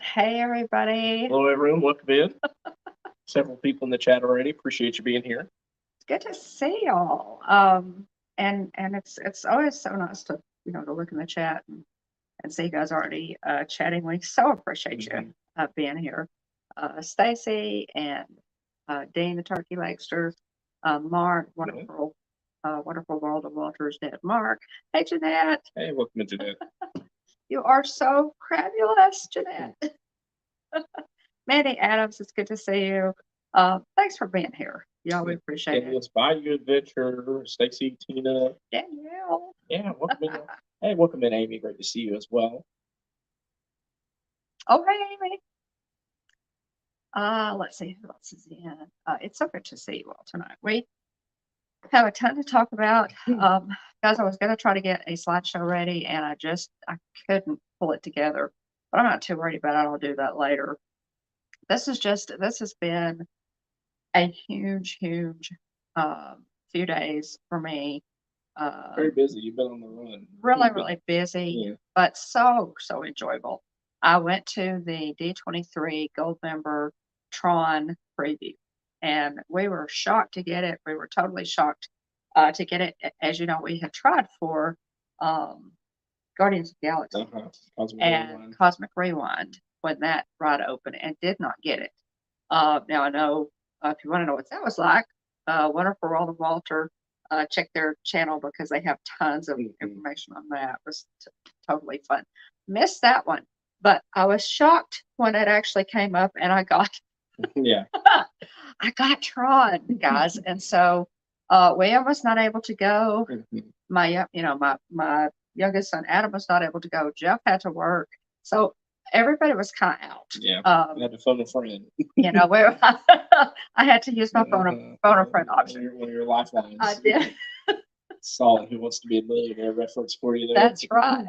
Hey, everybody. Hello, everyone. Welcome in. Several people in the chat already. Appreciate you being here. It's good to see y'all. And it's always so nice to to look in the chat and see you guys already chatting. We so appreciate you being here. Stacy and Dean the Turkey Legster, Mark, wonderful World of Walters, Dead Mark. Hey, Jeanette. Hey, welcome in, Jeanette. You are so crabulous, Jeanette. Mandy Adams, it's good to see you. Thanks for being here. Y'all, we appreciate it. It's Bayou Adventure, Stacy, Tina. Danielle. Yeah, welcome in. Hey, welcome in, Amy. Great to see you as well. Oh, hey, Amy. Let's see who else is in. It's so good to see you all tonight. We have a ton to talk about. Guys, I was going to try to get a slideshow ready, and I couldn't pull it together. But I'm not too worried about it. I'll do that later. This has been a huge few days for me. Very busy. You've been on the run. Really busy, but so enjoyable. I went to the D23 Gold Member Tron preview, and we were shocked to get it. We were totally shocked to get it. As you know, we had tried for Guardians of the Galaxy Cosmic Rewind when that ride opened and did not get it. Now I know if you want to know what that was like, wonderful World of Walter, check their channel because they have tons of information on that. It was totally fun. Missed that one, but I was shocked when it actually came up and I got I got Tron, guys, and so William was not able to go. My youngest son Adam was not able to go. Jeff had to work, so everybody was kind of out. Yeah, I had to phone a friend. Where I had to use my phone a friend option. One of your lifelines. I did. Solid. Who Wants to Be a Millionaire reference for you there. That's right.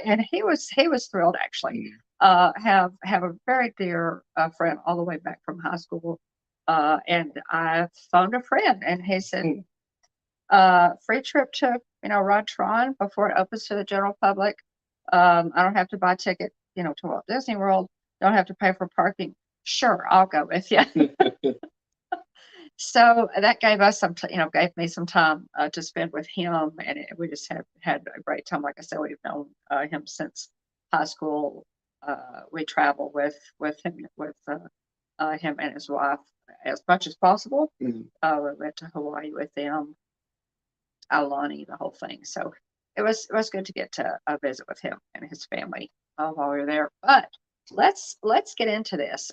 And he was thrilled actually. Have a very dear friend all the way back from high school. And I phoned a friend and he said, free trip to ride Tron before it opens to the general public. I don't have to buy a ticket, to Walt Disney World. Don't have to pay for parking. Sure, I'll go with you. So that gave us gave me some time to spend with him, and we just had a great time. Like I said, we've known him since high school. We travel with him and his wife as much as possible. We went to Hawaii with them, Aulani, the whole thing. So it was good to get to visit with him and his family while we were there. But let's get into this.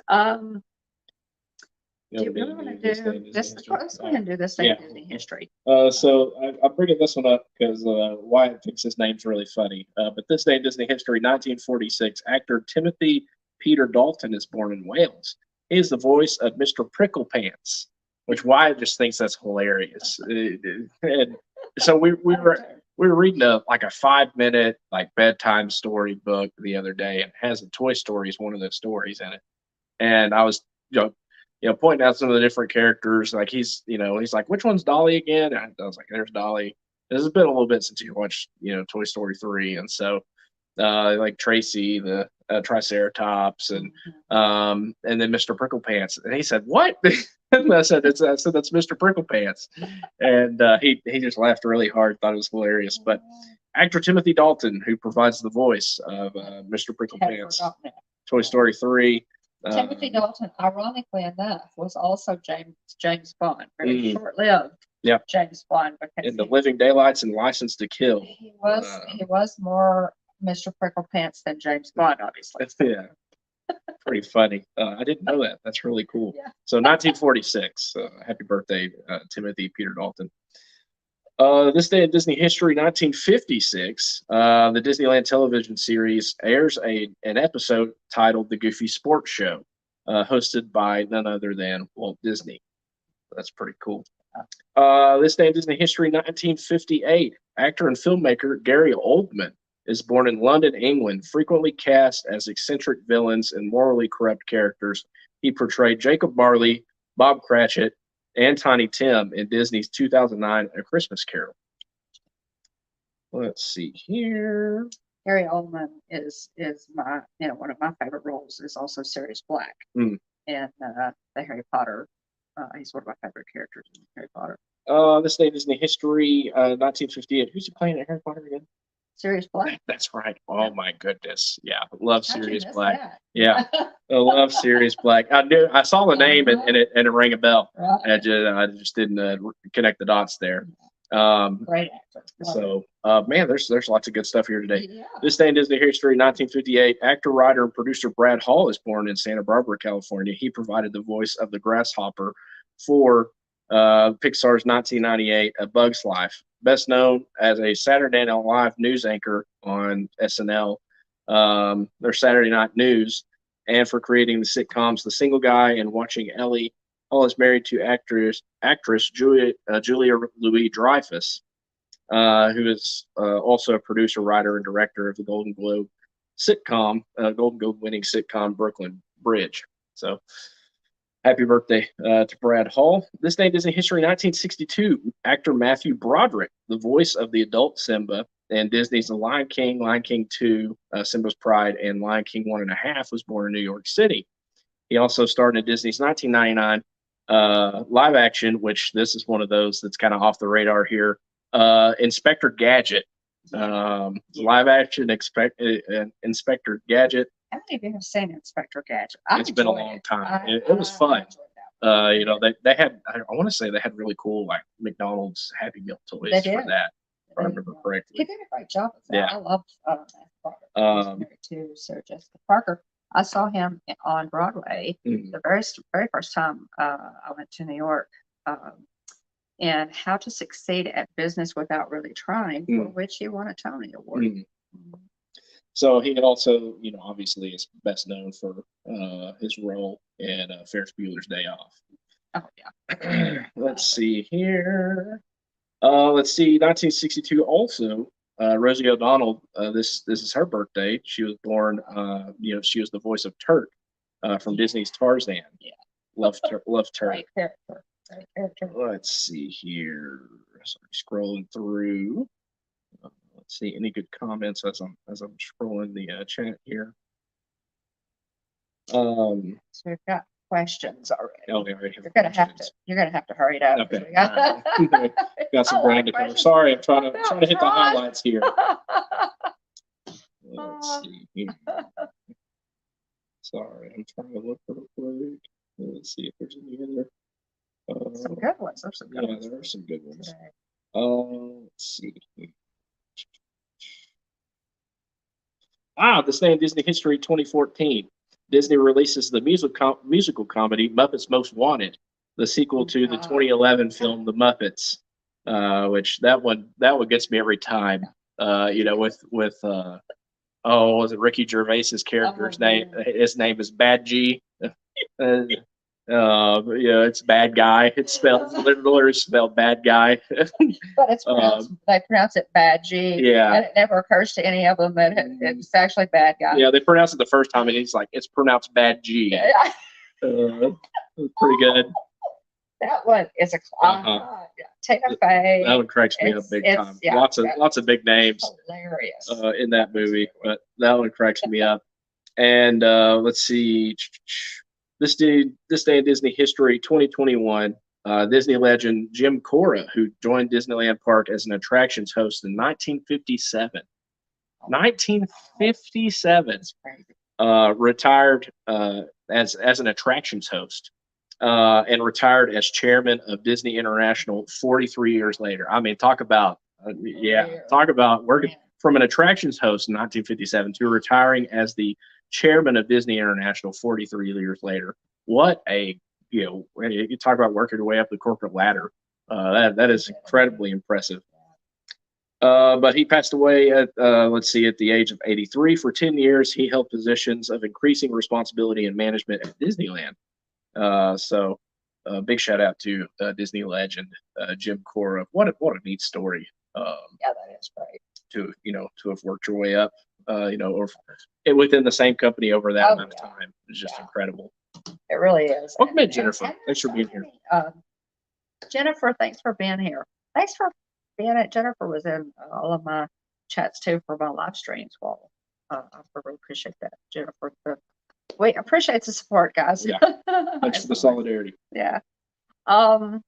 Do you really want to do this? Let's go ahead and do this day in Disney history. So I'm bringing this one up because Wyatt thinks his name's really funny. But this day in Disney history, 1946, actor Timothy Peter Dalton is born in Wales. He is the voice of Mr. Pricklepants, which Wyatt just thinks that's hilarious. And so we were reading a 5-minute bedtime story book the other day, and it has a Toy Story as one of those stories in it. And I was pointing out some of the different characters. Like he's like, which one's Dolly again? And I was like, there's Dolly. It's been a little bit since you watched, Toy Story 3. And so, like Tracy, the Triceratops, and then Mr. Pricklepants. And he said, what? And I said, that's Mr. Pricklepants. And he just laughed really hard, thought it was hilarious. But actor Timothy Dalton, who provides the voice of Mr. Pricklepants, Toy Story 3. Timothy Dalton, ironically enough, was also James Bond, very short-lived. James Bond, because in The Living Daylights and License to Kill. He was more Mr. Pricklepants than James Bond, obviously. Yeah, pretty funny. I didn't know that. That's really cool. Yeah. So 1946. Happy birthday, Timothy Peter Dalton. This day in Disney history, 1956, the Disneyland television series airs an episode titled The Goofy Sports Show, hosted by none other than Walt Disney. That's pretty cool. This day in Disney history, 1958, actor and filmmaker Gary Oldman is born in London, England, frequently cast as eccentric villains and morally corrupt characters. He portrayed Jacob Marley, Bob Cratchit, and Tiny Tim in Disney's 2009 A Christmas Carol. Let's see here. Harry Oldman is my, one of my favorite roles is also Sirius Black Mm. in the Harry Potter. He's one of my favorite characters in Harry Potter. This day Disney history, 1958. Who's he playing at Harry Potter again? Sirius Black. That's right. Oh my goodness. Yeah, love How'd you Sirius miss Black. that? Yeah, I love Sirius Black. I saw the name and it rang a bell. Right. I just didn't connect the dots there. Great actor. So, man, there's lots of good stuff here today. Yeah. This day in Disney history, 1958, actor, writer, and producer Brad Hall is born in Santa Barbara, California. He provided the voice of the grasshopper for Pixar's 1998 A Bug's Life. Best known as a Saturday Night Live news anchor on SNL, their Saturday Night News, and for creating the sitcoms The Single Guy and Watching Ellie. Hall is married to actress Julia Louis-Dreyfus, who is also a producer, writer, and director of the Golden Globe winning sitcom Brooklyn Bridge. So, happy birthday to Brad Hall. This day in Disney history, 1962, actor Matthew Broderick, the voice of the adult Simba in Disney's The Lion King, Lion King 2, Simba's Pride, and Lion King 1.5, was born in New York City. He also starred in Disney's 1999 live action, which this is one of those that's kind of off the radar here, Inspector Gadget. Live action Inspector Gadget. How many of you have seen Inspector Gadget? It's been a long time. It was fun. They had, I want to say they had really cool like McDonald's Happy Meal toys for that, if I remember correctly. He did a great job with that. Yeah. I love Parker. To Sarah Jessica Parker. I saw him on Broadway the very first time I went to New York. And How to Succeed at Business Without Really Trying, for which he won a Tony Award. So he also, obviously is best known for his role in Ferris Bueller's Day Off. Oh, yeah. Let's see here. 1962 also, Rosie O'Donnell, this is her birthday. She was born, she was the voice of Turk from Disney's Tarzan. Yeah. Love Turk. Great character. Let's see here. Sorry, scrolling through. Let's see any good comments as I'm scrolling the chat here. So we've got questions already. Oh, we already have You're gonna have to hurry it up. Okay. Got some ground to cover. Sorry, I'm trying to hit the highlights here. Let's see here. Sorry, I'm trying to look real quick. Let's see if there's any other. Some good ones. There's some good ones. There are some good ones. Today. Let's see. This day in Disney history, 2014. Disney releases the musical comedy Muppets Most Wanted, the sequel to the 2011 film The Muppets, which that one gets me every time. Was it Ricky Gervais's character's name? His name is Bad G. It's bad guy. It's spelled literally spelled bad guy. But it's pronounced, they pronounce it Bad G. Yeah. And it never occurs to any of them that it's actually bad guy. Yeah, they pronounce it the first time, and it's pronounced Bad G. Pretty good. That one is a Tina Fey. That one cracks me up big time. Yeah, lots of big names. Hilarious. In that movie, but that one cracks me up. And let's see. This day in Disney history, 2021, Disney legend Jim Cora, who joined Disneyland Park as an attractions host in 1957. 1957. Retired as an attractions host, and retired as chairman of Disney International 43 years later. I mean, talk about working from an attractions host in 1957 to retiring as the chairman of Disney International 43 years later. What you talk about working your way up the corporate ladder. That is incredibly impressive. But he passed away at the age of 83. For 10 years, he held positions of increasing responsibility and management at Disneyland. So big shout out to Disney legend Jim Cora. What a neat story. That is great. To have worked your way up, or within the same company over that amount of time. It's just incredible. It really is. Welcome in, Jennifer. Thanks for being here. Jennifer, thanks for being here. Thanks for being it. Jennifer was in all of my chats too for my live streams. Well, I really appreciate that, Jennifer. We appreciate the support, guys. Yeah. Thanks for the solidarity. Yeah. Mhm.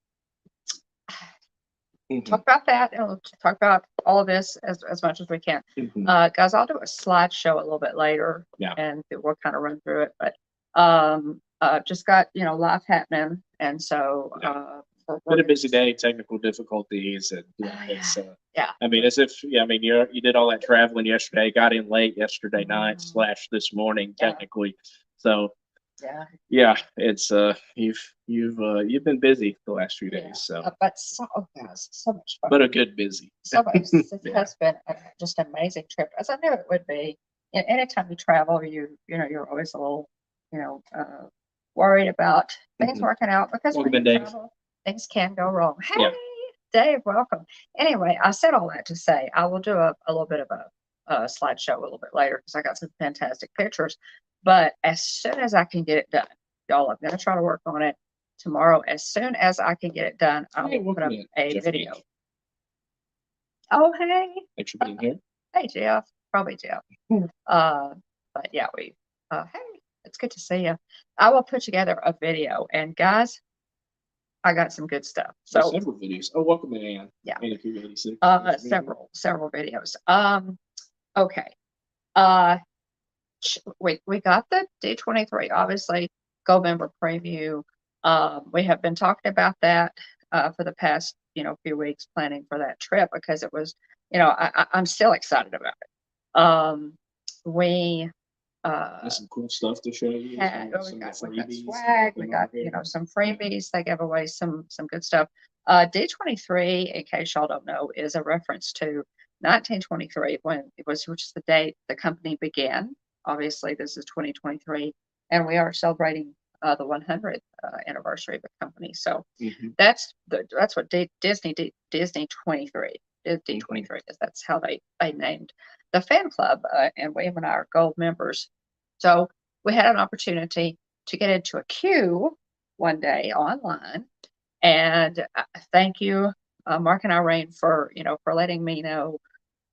Talk about that, and we'll talk about all of this as much as we can. Mhm. Guys, I'll do a slideshow a little bit later. Yeah. And we'll kind of run through it, but just got life happening, and so Been a busy day, technical difficulties, and yeah. I mean, as if I mean, you did all that traveling yesterday, got in late yesterday night / this morning, technically. So yeah, it's you've been busy the last few days, so but so much fun. But a good busy. So much. It has been just an amazing trip, as I knew it would be. Anytime you travel, you're always a little worried about things working out, because when you travel, things can go wrong. Hey, Dave, welcome. Anyway, I said all that to say I will do a little bit of a slideshow a little bit later, because I got some fantastic pictures. But as soon as I can get it done, y'all, I'm going to try to work on it tomorrow. As soon as I can get it done, I will put up a video. Oh, hey. Thanks for being here. Hey, Jeff. Probably Jeff. But yeah, hey, it's good to see you. I will put together a video, and guys, I got some good stuff. So several videos. Oh, welcome in, Ann. Yeah. Ann, if you're 86. Several videos. Okay. We got the D23, obviously, Gold Member Preview. We have been talking about that for the past few weeks, planning for that trip, because it was I'm still excited about it. There's some cool stuff to show you. We got swag. We got some freebies. They gave away some good stuff. D23, in case y'all don't know, is a reference to 1923, which is the date the company began. Obviously, this is 2023, and we are celebrating the 100th anniversary of the company. So that's what Disney 23 is. D23 is. That's how they named the fan club, and William and I are gold members. So we had an opportunity to get into a queue one day online, and thank you, Mark and Irene, for letting me know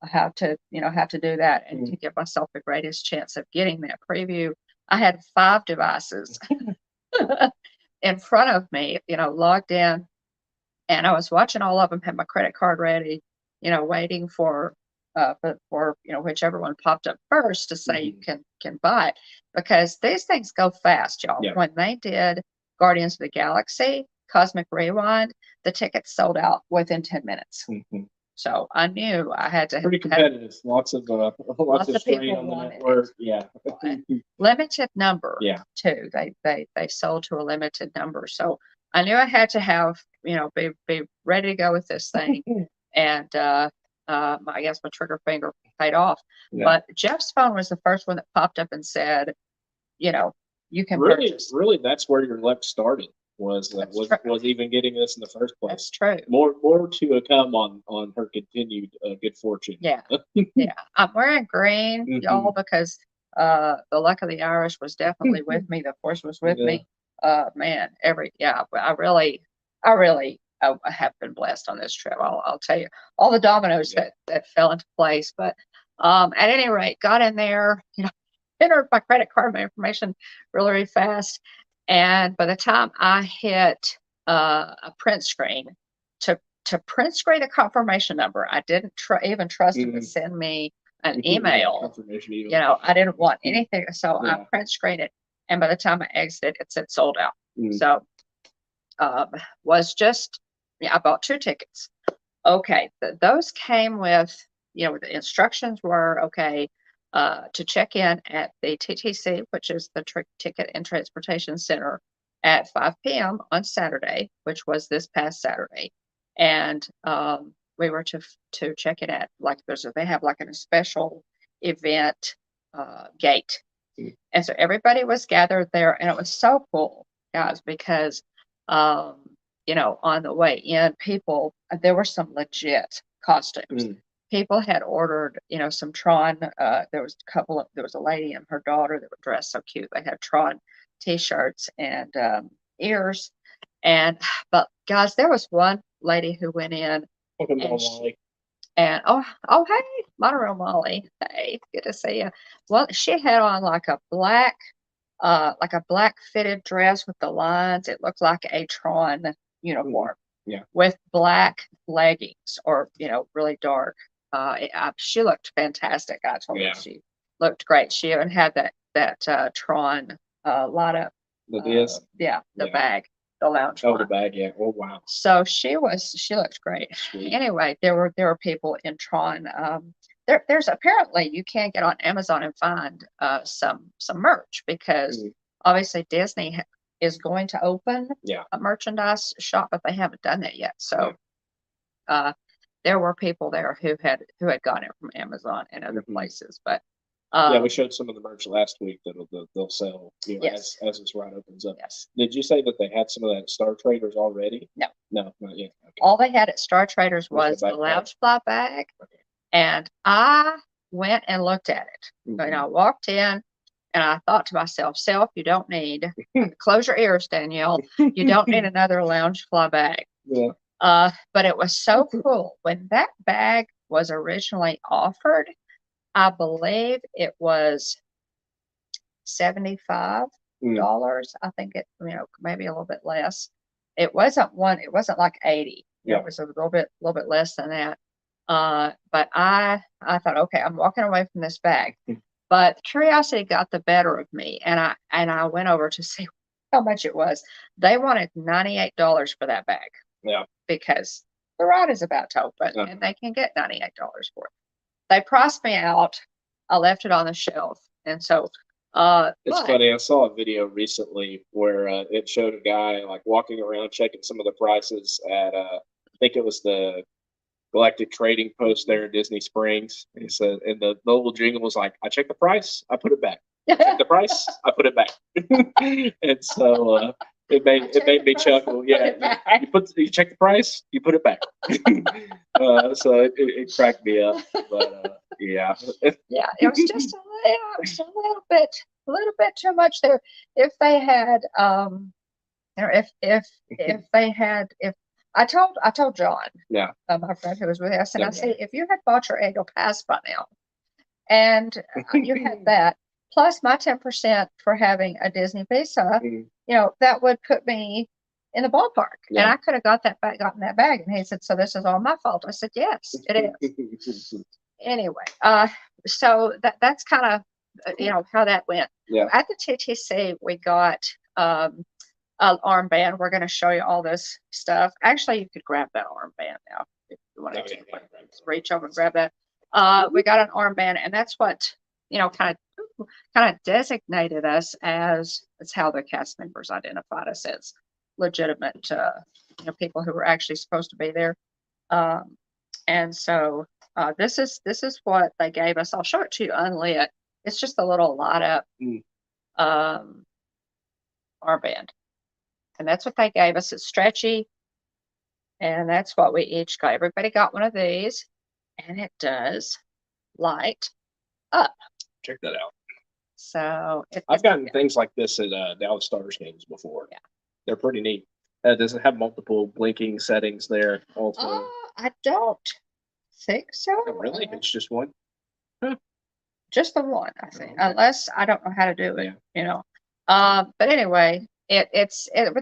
how to do that, and to give myself the greatest chance of getting that preview. I had 5 devices in front of me, logged in, and I was watching all of them, had my credit card ready, waiting for whichever one popped up first to say you can buy it, because these things go fast, y'all. When they did Guardians of the Galaxy Cosmic Rewind, the tickets sold out within 10 minutes. So I knew I had to. Pretty competitive. Lots of strain on the network. Yeah. Limited number. Yeah. Too. They sold to a limited number. So I knew I had to have be ready to go with this thing. And I guess my trigger finger paid off. Yeah. But Jeff's phone was the first one that popped up and said, you can purchase. Really, that's where your luck started. Was even getting this in the first place. That's true. More to come on her continued good fortune. Yeah. Yeah. I'm wearing green, y'all, because the luck of the Irish was definitely with me. The force was with me. Man, I really have been blessed on this trip. I'll tell you all the dominoes that fell into place. But at any rate, got in there, entered my credit card information really fast. And by the time I hit a print screen, to print screen a confirmation number, I didn't even trust him to send me an email. I didn't want anything. So I print screened it. And by the time I exited, it said sold out. So was just, I bought 2 tickets. Okay. Those came with, the instructions were, to check in at the TTC, which is the Ticket and Transportation Center, at 5 p.m. on Saturday, which was this past Saturday. And we were to check it at, they have a special event gate. And so everybody was gathered there, and it was so cool, guys, because on the way in, there were some legit costumes. People had ordered, some Tron. There was a lady and her daughter that were dressed so cute. They had Tron T-shirts and ears. But guys, there was one lady who went in. And hey, Monorail Molly. Hey, good to see you. Well, she had on like a black fitted dress with the lines. It looked like a Tron uniform. Yeah. With black leggings or, really dark. She looked fantastic. I told her she looked great. She even had that Tron light up. The disc. The bag, the lounge. Oh, the bag, yeah. Oh, wow. So she looked great. Sweet. Anyway, there were people in Tron. There's apparently you can get on Amazon and find some merch because obviously Disney is going to open a merchandise shop, but they haven't done that yet. So there were people there who had gotten it from Amazon and other places. But we showed some of the merch last week that they'll sell as this ride opens up. Yes. Did you say that they had some of that Star Traders already? No, not yet. Okay. All they had at Star Traders was the Loungefly bag, and I went and looked at it. And I walked in. And I thought to myself, you don't need, close your ears, Danielle. You don't need another Loungefly bag. Yeah. But it was so cool. When that bag was originally offered, I believe it was $75. I think it, maybe a little bit less. It wasn't like 80. It was a little bit less than that. But I thought, okay, I'm walking away from this bag. But curiosity got the better of me, and I went over to see how much it was. They wanted $98 for that bag. Yeah. Because the ride is about to open, and they can get $98 for it. They priced me out. I left it on the shelf, and so it's funny. I saw a video recently where it showed a guy like walking around checking some of the prices at I think it was the Galactic Trading Post there in Disney Springs. He said, and the little jingle was like, I check the price, I put it back. I check the price, I put it back. And so it made me chuckle. Yeah, you check the price, you put it back. So it cracked me up. But yeah, it was just a little bit too much there. If they had, if they had, if I told John, my friend who was with us, and I said, if you had bought your annual pass by now, and you had that, plus my 10% for having a Disney Visa, that would put me in the ballpark. And I could have gotten that bag. And he said, so this is all my fault. I said, yes, it is. Anyway, so that's kind of, how that went. Yeah. At the TTC, we got an armband. We're going to show you all this stuff. Actually, you could grab that armband now if you want to reach over and grab that. We got an armband, and that's what kind of designated us as. It's how the cast members identified us as legitimate people who were actually supposed to be there. And so this is what they gave us. I'll show it to you unlit. It's just a little light up armband. And that's what they gave us. It's stretchy. And that's what we each got. Everybody got one of these. And it does light up. Check that out. So I've gotten things like this at Dallas Stars games before. Yeah. They're pretty neat. Does it have multiple blinking settings there also? I don't think so. Oh, really? It's just one? Huh. Just the one, I think. Okay. Unless I don't know how to do it, But anyway, but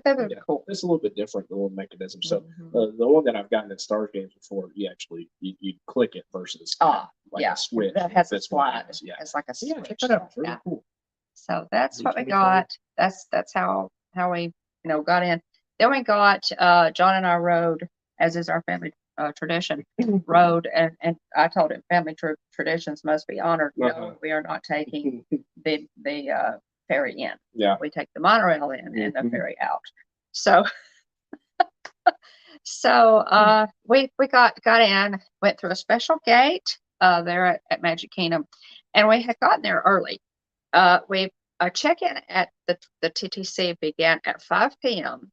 they were cool. It's a little bit different, the little mechanism. So the one that I've gotten at Stars games before, you actually you click it versus like a switch. That has a slide. Yeah, it's like a switch. Check that out. Really cool. So that's what we got. That's how we got in. Then we got John and I rode, as is our family tradition, rode, and I told him family traditions must be honored. No, we are not taking the ferry in. Yeah, we take the monorail in and the ferry out. So we got in, went through a special gate there at Magic Kingdom, and we had gotten there early. We check-in at the TTC began at 5 p.m.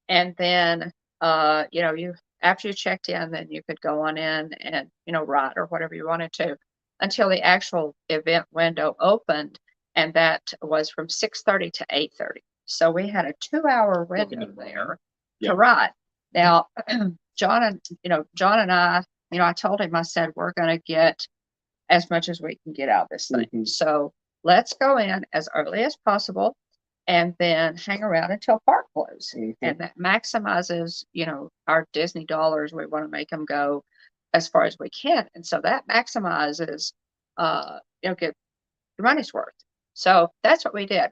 and then you after you checked in, then you could go on in and ride or whatever you wanted to until the actual event window opened. And that was from 6:30 to 8:30. So we had a 2-hour window there to ride. Now, John and I I told him, I said, we're going to get as much as we can get out of this thing. Mhm. So let's go in as early as possible and then hang around until park close. And that maximizes, our Disney dollars. We want to make them go as far as we can. And so that maximizes, get your money's worth. So that's what we did.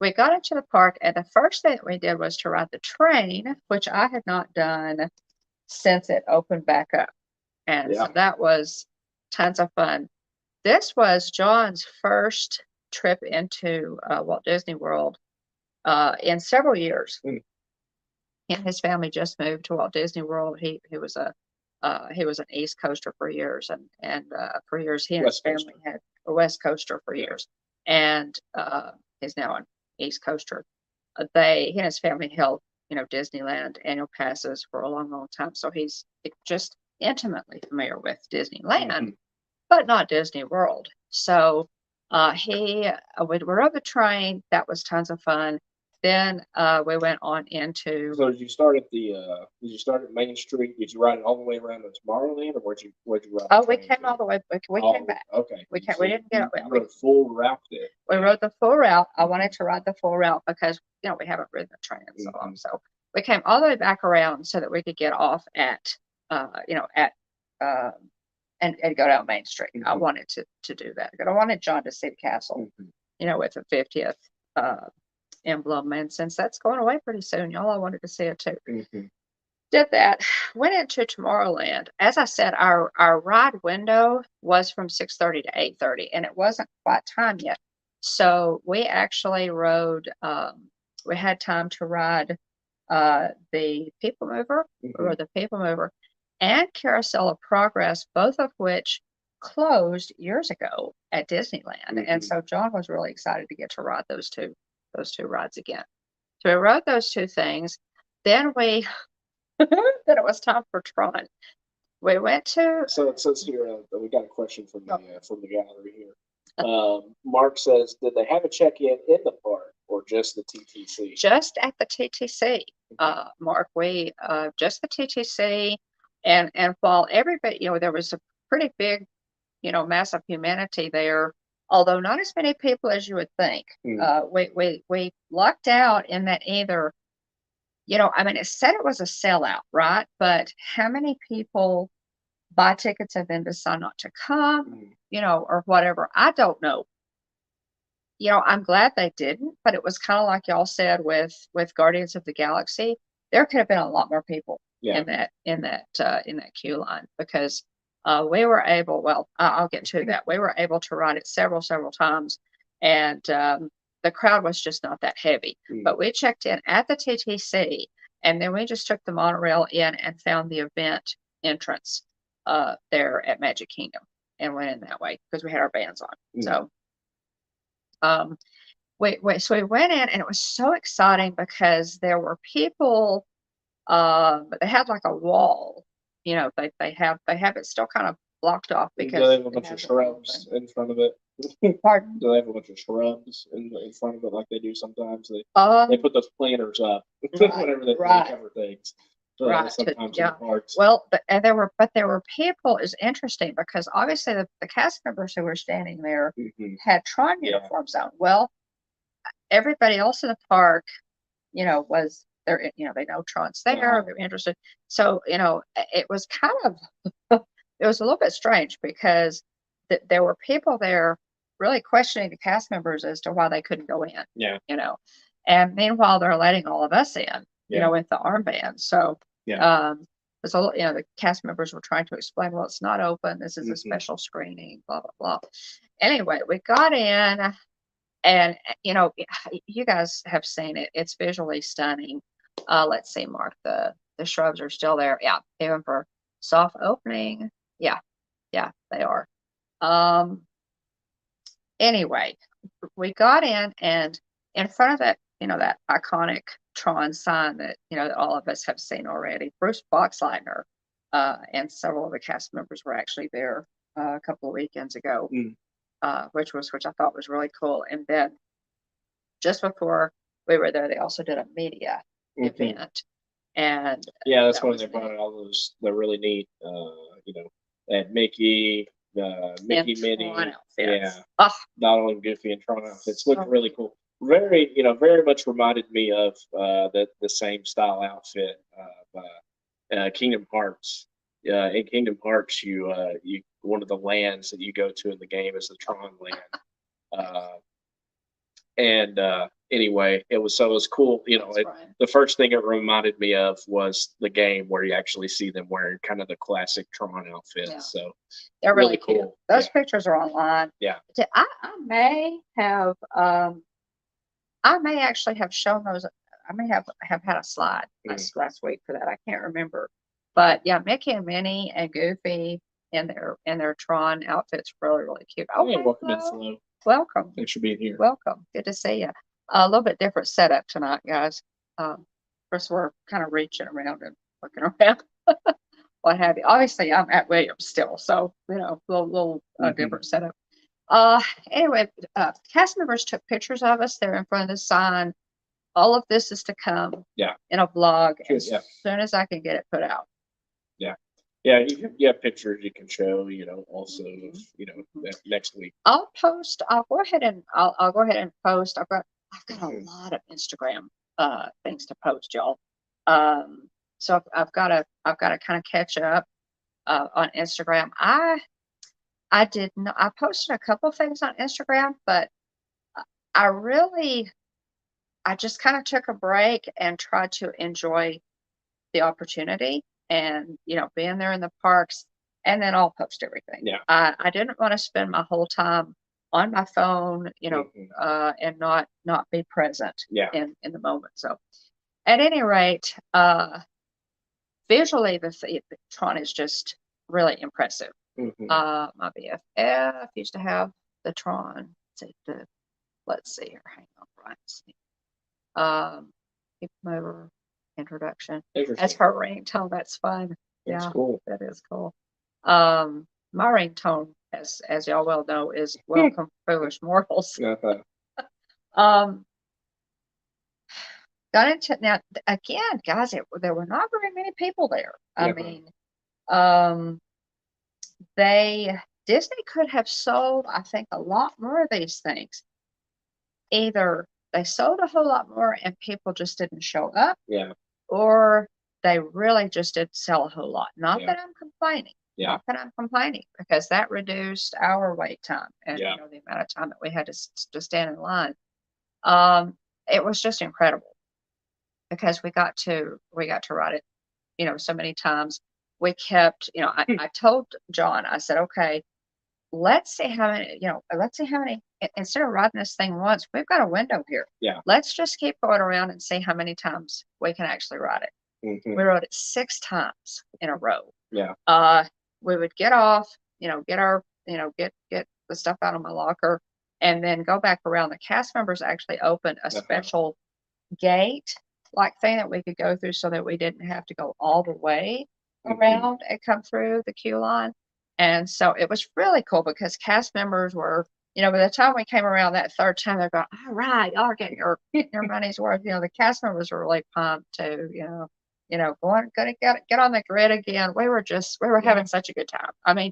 We got into the park, and the first thing that we did was to ride the train, which I had not done since it opened back up. And so that was tons of fun. This was John's first trip into Walt Disney World in several years. He and his family just moved to Walt Disney World. He was an East Coaster for years, and for years he and his family had a West Coaster for years, and he's now an East Coaster. He and his family held Disneyland annual passes for a long, long time, so he's just intimately familiar with Disneyland, but not Disney World. So we rode the train. That was tons of fun. Then we went on into. So did you start at Main Street? Did you ride it all the way around to Tomorrowland, or where'd you ride? Oh, we came all the way. We came back. Okay. We didn't get. You rode a full route there. We rode the full route. I wanted to ride the full route because we haven't ridden the train in so long. So we came all the way back around so that we could get off at and go down Main Street. I wanted to do that because I wanted John to see the castle, with the 50th emblem. And since that's going away pretty soon, y'all, I wanted to see it too. Did that, went into Tomorrowland. As I said, our ride window was from 6:30 to 8:30, and it wasn't quite time yet. So we actually rode, we had time to ride the People Mover, or the People Mover, and Carousel of Progress, both of which closed years ago at Disneyland. And so John was really excited to get to ride those two rides again. So we rode those two things. Then then it was time for Tron. We went to. So it says here we got a question from the gallery here. Mark says, did they have a check-in in the park or just the TTC? Just at the TTC, Mark. We just the TTC, and while everybody, there was a pretty big, massive humanity there. Although not as many people as you would think. We lucked out in that either. It said it was a sellout, right? But how many people buy tickets and then decide not to come, or whatever? I don't know. I'm glad they didn't, but it was kind of like y'all said with Guardians of the Galaxy. There could have been a lot more people in that queue line because we were able. Well, I'll get to that. We were able to ride it several times, and the crowd was just not that heavy. But we checked in at the TTC, and then we just took the monorail in and found the event entrance there at Magic Kingdom and went in that way because we had our bands on. So we went in, and it was so exciting because there were people, but they had like a wall. They have it still kind of blocked off because they have a bunch of shrubs in front of it. Pardon? Do they have a bunch of shrubs in front of it like they do sometimes? They put those planters up whenever they cover things. So sometimes in the parks. Well, there were people. Is interesting because obviously the cast members who were standing there had Tron uniforms on. Well, everybody else in the park, was there. They know Tron's there. They're interested. So it was kind of it was a little bit strange because there were people there really questioning the cast members as to why they couldn't go in. Yeah. And meanwhile they're letting all of us in. With the armband. So it's a little, the cast members were trying to explain, well, it's not open. This is a special screening, blah, blah, blah. Anyway, we got in, and you guys have seen it. It's visually stunning. Let's see, Mark, the shrubs are still there. Yeah, even for soft opening. Yeah, they are. Anyway, we got in, and in front of that, that iconic Tron sign that that all of us have seen already. Bruce Boxleitner and several of the cast members were actually there a couple of weekends ago, which I thought was really cool. And then just before we were there, they also did a media event, and that's when they brought out all the really neat that Mickey, Mickey, And Minnie, Tron yeah, outfits. Oh, Donald and Goofy and Tron outfits looked so really cool. Very, very much reminded me of the same style outfit of Kingdom Hearts. In Kingdom Hearts, you one of the lands that you go to in the game is the Tron land. Uh, and anyway, it was cool. that's right. The first thing it reminded me of was the game where you actually see them wearing kind of the classic Tron outfits. Yeah. So They're really really cute. cool. Those Yeah. pictures are online. Yeah. I may have I may actually have shown those. I may have had a slide last week for that. I can't remember. But yeah, Mickey and Minnie and Goofy in their Tron outfits really, really cute. Hey, Okay, welcome in, hello. Flo. Welcome. Thanks for being here. Welcome. Good to see you. A little bit different setup tonight, guys. First, we're kind of reaching around and looking around, what have you. Obviously, I'm at Williams still, so little different setup. Anyway, cast members took pictures of us. They're in front of the sign. All of this is to come. Yeah. In a vlog as Yeah. soon as I can get it put out. Yeah, you have pictures you can show, also, next week. I'll post. I'll go ahead and post. I've got a lot of Instagram things to post, y'all. So I've got to kind of catch up on Instagram. I posted a couple of things on Instagram, but I just kind of took a break and tried to enjoy the opportunity and being there in the parks, and then I'll post everything. Yeah. I didn't want to spend my whole time on my phone, and not be present in the moment. So at any rate, visually the Tron is just really impressive. My BFF used to have the Tron. Let's see here. Hang on, Brian. Keep mover introduction. That's her ringtone. That's fun. That's Yeah, cool. that is cool. My ringtone, as y'all well know, is "Welcome, Foolish Mortals." Got into now again, guys. There were not very many people there. I mean, Disney could have sold, I think, a lot more of these things. Either they sold a whole lot more and people just didn't show up. Yeah. Or they really just didn't sell a whole lot. Not that I'm complaining. Yeah. Not that I'm complaining, because that reduced our wait time and the amount of time that we had to stand in line. It was just incredible because we got to ride it, so many times. We kept, I told John, I said, okay, let's see how many, instead of riding this thing once, we've got a window here. Yeah. Let's just keep going around and see how many times we can actually ride it. We rode it 6 times in a row. Yeah. We would get off, get our, get the stuff out of my locker and then go back around. The cast members actually opened a special gate like thing that we could go through so that we didn't have to go all the way around and come through the queue line. And so it was really cool because cast members were, by the time we came around that third time, they're going, all right, y'all are getting your money's worth. The cast members were really pumped too, going to get on the grid again. We were having such a good time. I mean,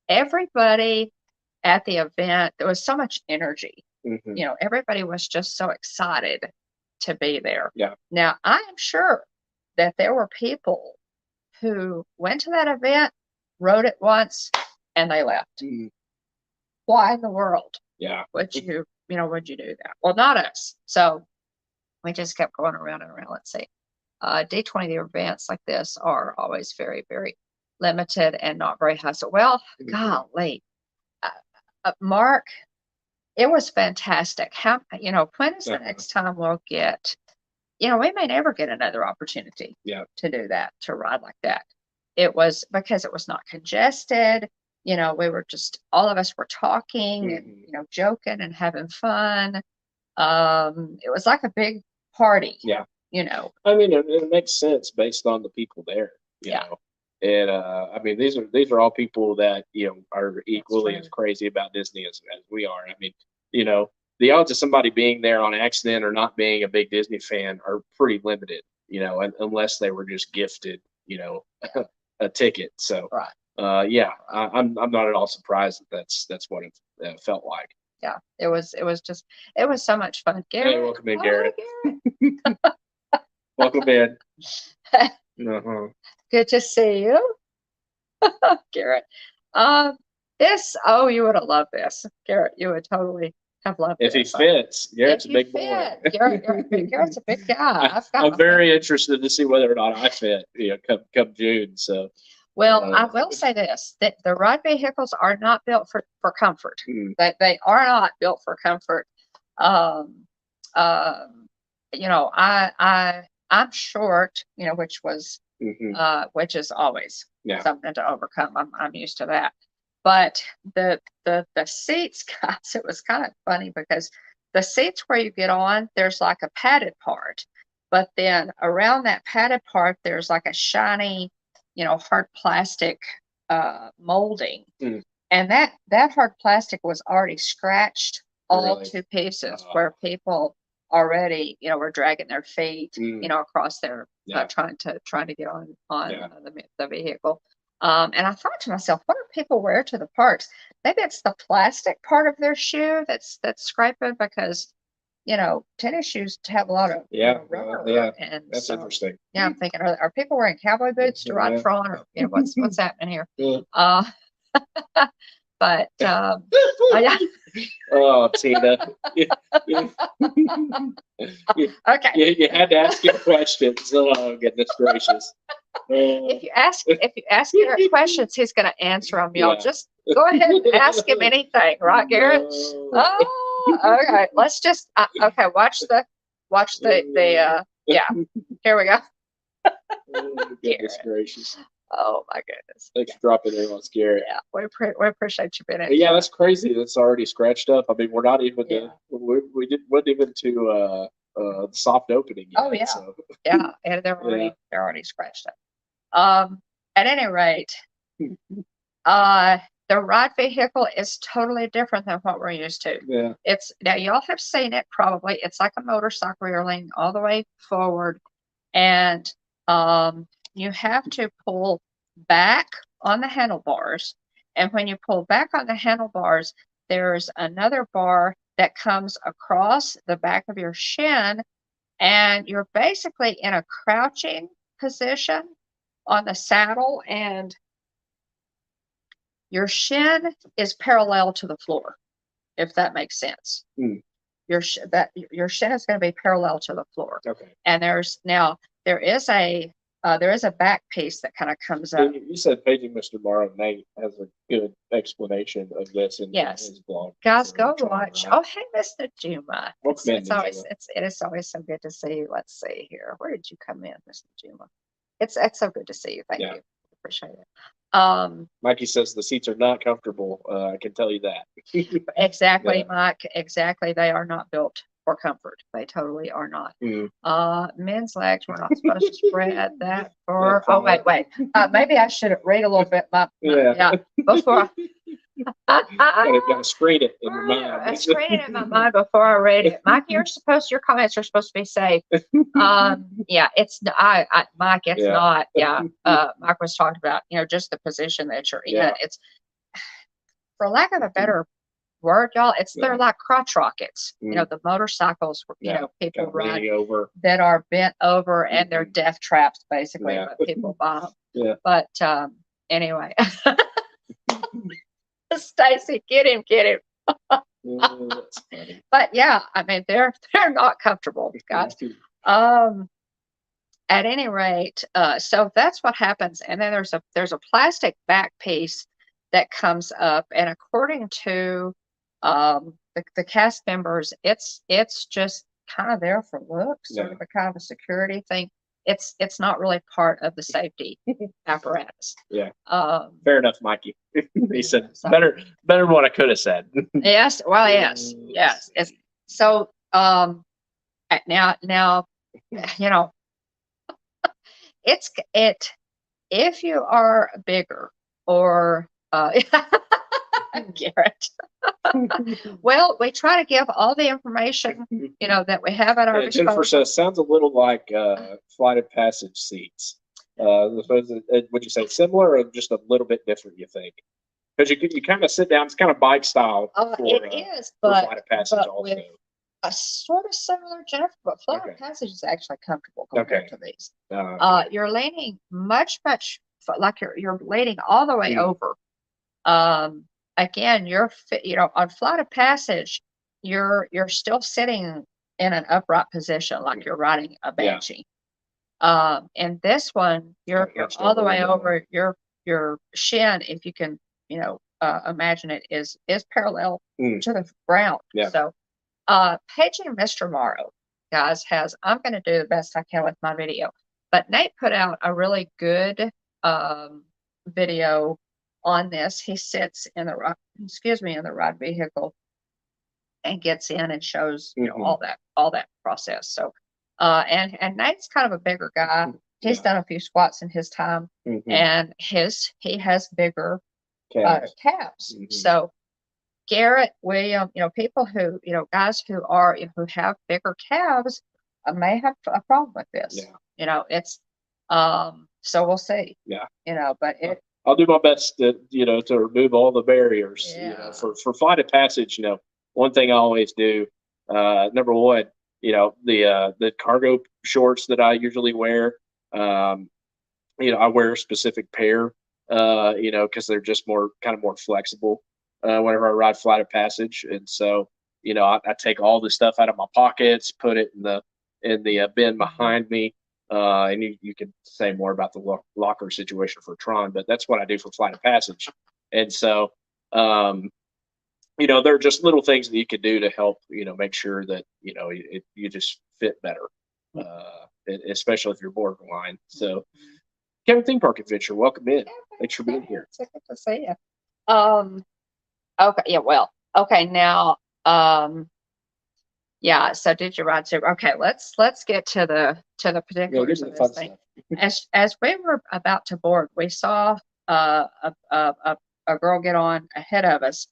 everybody at the event, there was so much energy. Everybody was just so excited to be there. Yeah. Now, I am sure that there were people who went to that event, rode it once, and they left. Why in the world? Would you do that? Well, not us. So we just kept going around and around. Let's see. D23 events like this are always very, very limited and not very hustle. Well, golly, Mark, it was fantastic. When is the next time we'll get? We may never get another opportunity to do that, to ride like that. It was because it was not congested. We were just, all of us were talking and, joking and having fun. It was like a big party. Yeah. I mean, it makes sense based on the people there, you know. And I mean, these are all people that, are equally as crazy about Disney as we are. I mean, the odds of somebody being there on accident or not being a big Disney fan are pretty limited, unless they were just gifted, a ticket. So, yeah, I'm not at all surprised that that's what it felt like. Yeah, it was so much fun. Hey, Garrett, welcome in, oh, Garrett. Garrett. Welcome in. Uh-huh. Good to see you, Garrett. You would have loved this, Garrett. You would totally have loved If he this. fits, Garrett's a big boy. Garrett's a big guy. I'm very interested to see whether or not I fit, come June. So, well, I will say this, that the ride vehicles are not built for comfort. That they are not built for comfort. I'm short, which is always something to overcome. I'm used to that. But the seats, guys, it was kind of funny because the seats where you get on, there's like a padded part, but then around that padded part, there's like a shiny, hard plastic molding. And that hard plastic was already scratched all to pieces where people already, were dragging their feet, across there, trying to get on the vehicle. And I thought to myself, what do people wear to the parks? Maybe it's the plastic part of their shoe that's scraping, because tennis shoes have a lot of rubber. And that's interesting. Yeah, I'm thinking, are people wearing cowboy boots to ride Tron, or what's happening here? But oh, Tina. Okay. You had to ask your questions. Oh, goodness gracious. If you ask Garrett questions, he's going to answer them. Y'all just go ahead and ask him anything, right, Garrett? Oh, okay. Let's just okay. Watch the yeah. Here we go. Goodness gracious. Oh my goodness. Thanks for dropping in on Garrett. Yeah, we appreciate you being in. Yeah, that's crazy. That's already scratched up. I mean, we're not even wasn't even to the soft opening yet. Oh yeah. So. Yeah, and they're already scratched up. At any rate, the ride vehicle is totally different than what we're used to. Yeah. It's now, y'all have seen it probably. It's like a motorcycle. You're leaning all the way forward, and you have to pull back on the handlebars. And when you pull back on the handlebars, there's another bar that comes across the back of your shin, and you're basically in a crouching position on the saddle, and your shin is parallel to the floor, if that makes sense. Your shin is going to be parallel to the floor. Okay. And there is a back piece that kind of comes up. You said Paging Mr. Morrow. Nate has a good explanation of this in his blog. Guys, go watch. Oh, hey, Mr. Juma. It is always so good to see you. Let's see here. Where did you come in, Mr. Juma? It's so good to see you. Thank you. Appreciate it. Mikey says the seats are not comfortable. I can tell you that. Exactly, Mike. Exactly. They are not built for comfort. They totally are not. Men's legs, we're not supposed to spread that for. Oh, wait. Maybe I should read a little bit. Before. Gotta screen it in your mind. Screen it in my mind before I read it. Mike, your comments are supposed to be safe. It's Mike. It's not. Mike was talking about just the position that you're in. It's, for lack of a better word, y'all, they're like crotch rockets. The motorcycles, people ride over that are bent over, and they're death traps basically. But people buy them. But anyway. Stacy, get him. That's funny. But yeah, I mean, they're not comfortable, guys. At any rate, so that's what happens. And then there's a plastic back piece that comes up, and according to the cast members, it's just kind of there for looks, sort of a kind of a security thing. It's not really part of the safety apparatus. Yeah. Fair enough, Mikey. He said better than what I could have said. Yes. Well, yes. So now if you are bigger or Garrett. Well, we try to give all the information, that we have at our disposal. Jennifer says, sounds a little like Flight of Passage seats. Would you say similar or just a little bit different? You think? Because you kind of sit down. It's kind of bike style. It is, for but Flight of Passage but also. with a sort of similar Jennifer, but Flight of Okay. Passage is actually comfortable compared Okay. to these. Okay. You're leaning much like you're leaning all the way over. Again, on Flight of Passage, you're still sitting in an upright position like you're riding a banshee. And this one, you're all the way over. Your shin, if you can, imagine it, is parallel to the ground. Yeah. So, Paging Mr. Morrow, guys, I'm going to do the best I can with my video, but Nate put out a really good video on this. He sits in the ride vehicle and gets in and shows all that process. So, and Nate's kind of a bigger guy. He's done a few squats in his time, and he has bigger calves. So Garrett, William, people who, guys who have bigger calves may have a problem with this. It's so we'll see. But I'll do my best to remove all the barriers. For Flight of Passage, one thing I always do, number one, the cargo shorts that I usually wear, I wear a specific pair, because they're just more flexible whenever I ride Flight of Passage. And so, I take all the stuff out of my pockets, put it in the bin behind me. And you can say more about the locker situation for Tron, but that's what I do for Flight of Passage. And so, there are just little things that you could do to help, make sure that, you just fit better, especially if you're borderline. So, Kevin Theme Park Adventure, welcome in. Thanks for being here. It's good to see you. Okay. Yeah. Well. Okay. Now. Yeah. So did you ride super? Okay. Let's get to the particulars of this thing. As we were about to board, we saw a girl get on ahead of us.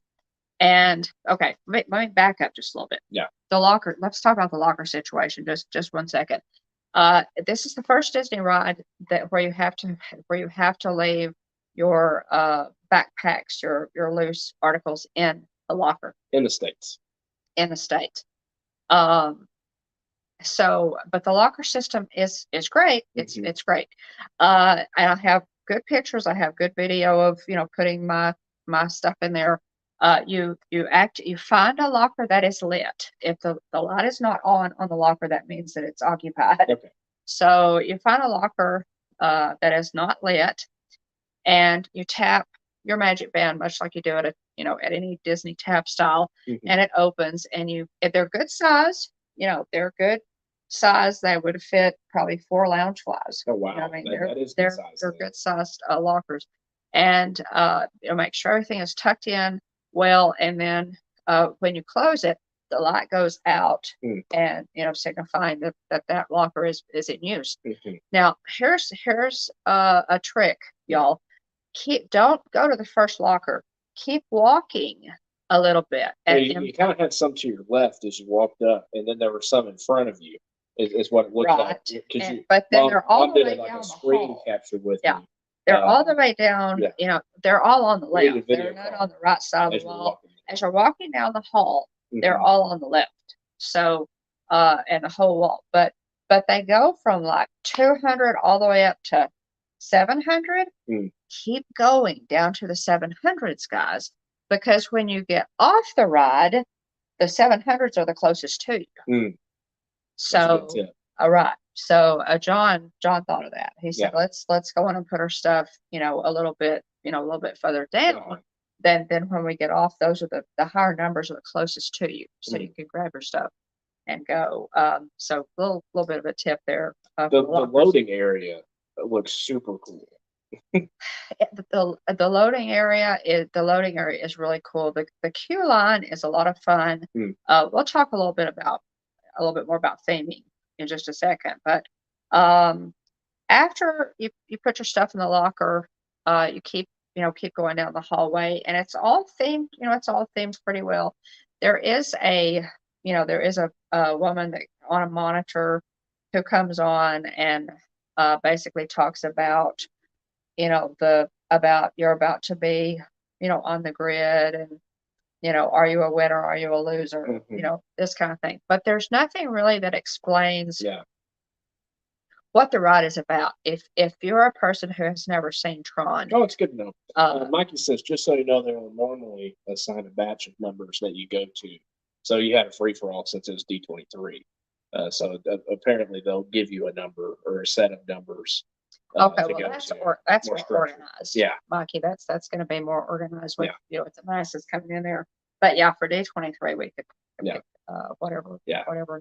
And okay, let me back up just a little bit. Yeah. The locker. Let's talk about the locker situation. Just 1 second. This is the first Disney ride where you have to leave your backpacks, your loose articles in the locker. In the States. So, but the locker system is great. It's great. And I have good pictures. I have good video of putting my stuff in there. You find a locker that is lit. If the light is not on the locker, that means that it's occupied. Okay. So you find a locker that is not lit, and you tap your magic band, much like you do at any Disney tap style, and it opens. And if they're good size, they're good size. They would fit probably 4 Loungeflies. Oh wow! They're good sized lockers, and make sure everything is tucked in well. And then when you close it, the light goes out, and signifying that locker is in use. Now here's a trick, y'all. Don't go to the first locker. Keep walking a little bit. You kind of had some to your left as you walked up, and then there were some in front of you. Is what it looked like. But then they're all the way down the screen capture with me. They're all the way down. They're all on the left. They're not on the right side of the wall. As you're walking down the hall, they're all on the left. So, and the whole wall. But they go from like 200 all the way up to 700. Keep going down to the 700s, guys, because when you get off the ride, the 700s are the closest to you. So, all right. So, John thought of that. He said, let's go in and put our stuff, a little bit further down. Then when we get off, those are the higher numbers are the closest to you, so you can grab your stuff and go. So a little bit of a tip there. The loading area looks super cool. The loading area is really cool. The queue line is a lot of fun. We'll talk a little bit more about theming in just a second. But after you put your stuff in the locker, you keep going down the hallway, and it's all themed. It's all themed pretty well. There is a woman that on a monitor who comes on and basically talks about, you're about to be, on the grid, and, are you a winner? Are you a loser? This kind of thing. But there's nothing really that explains what the ride is about. If you're a person who has never seen Tron. Oh, it's good to know. Mikey says, just so you know, they will normally assign a batch of numbers that you go to. So you had a free for all since it was D23. So apparently they'll give you a number or a set of numbers. Okay, well, that's more organized. Yeah, Mikey, that's going to be more organized with with the masses coming in there. But yeah, for D23 we could pick, whatever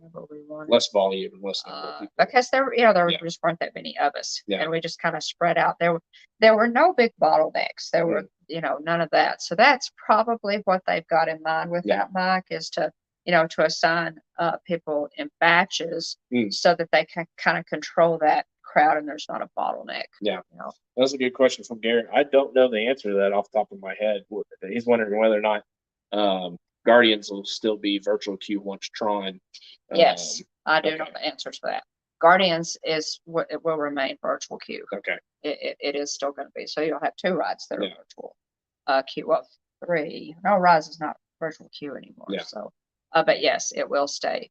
number we want. Less volume and less number of people. Because there just weren't that many of us, and we just kind of spread out. There were no big bottlenecks. There were none of that. So that's probably what they've got in mind with that, Mike, is to to assign people in batches so that they can kind of control that crowd and there's not a bottleneck. Yeah. That's a good question from Garrett. I don't know the answer to that off the top of my head. He's wondering whether or not Guardians will still be virtual queue once Tron. Yes, I do know the answer to that. Guardians it will remain virtual queue. Okay. It is still going to be. So you'll have 2 rides that are virtual queue. Well, 3. No, Rise is not virtual queue anymore. Yeah. So, but yes, it will stay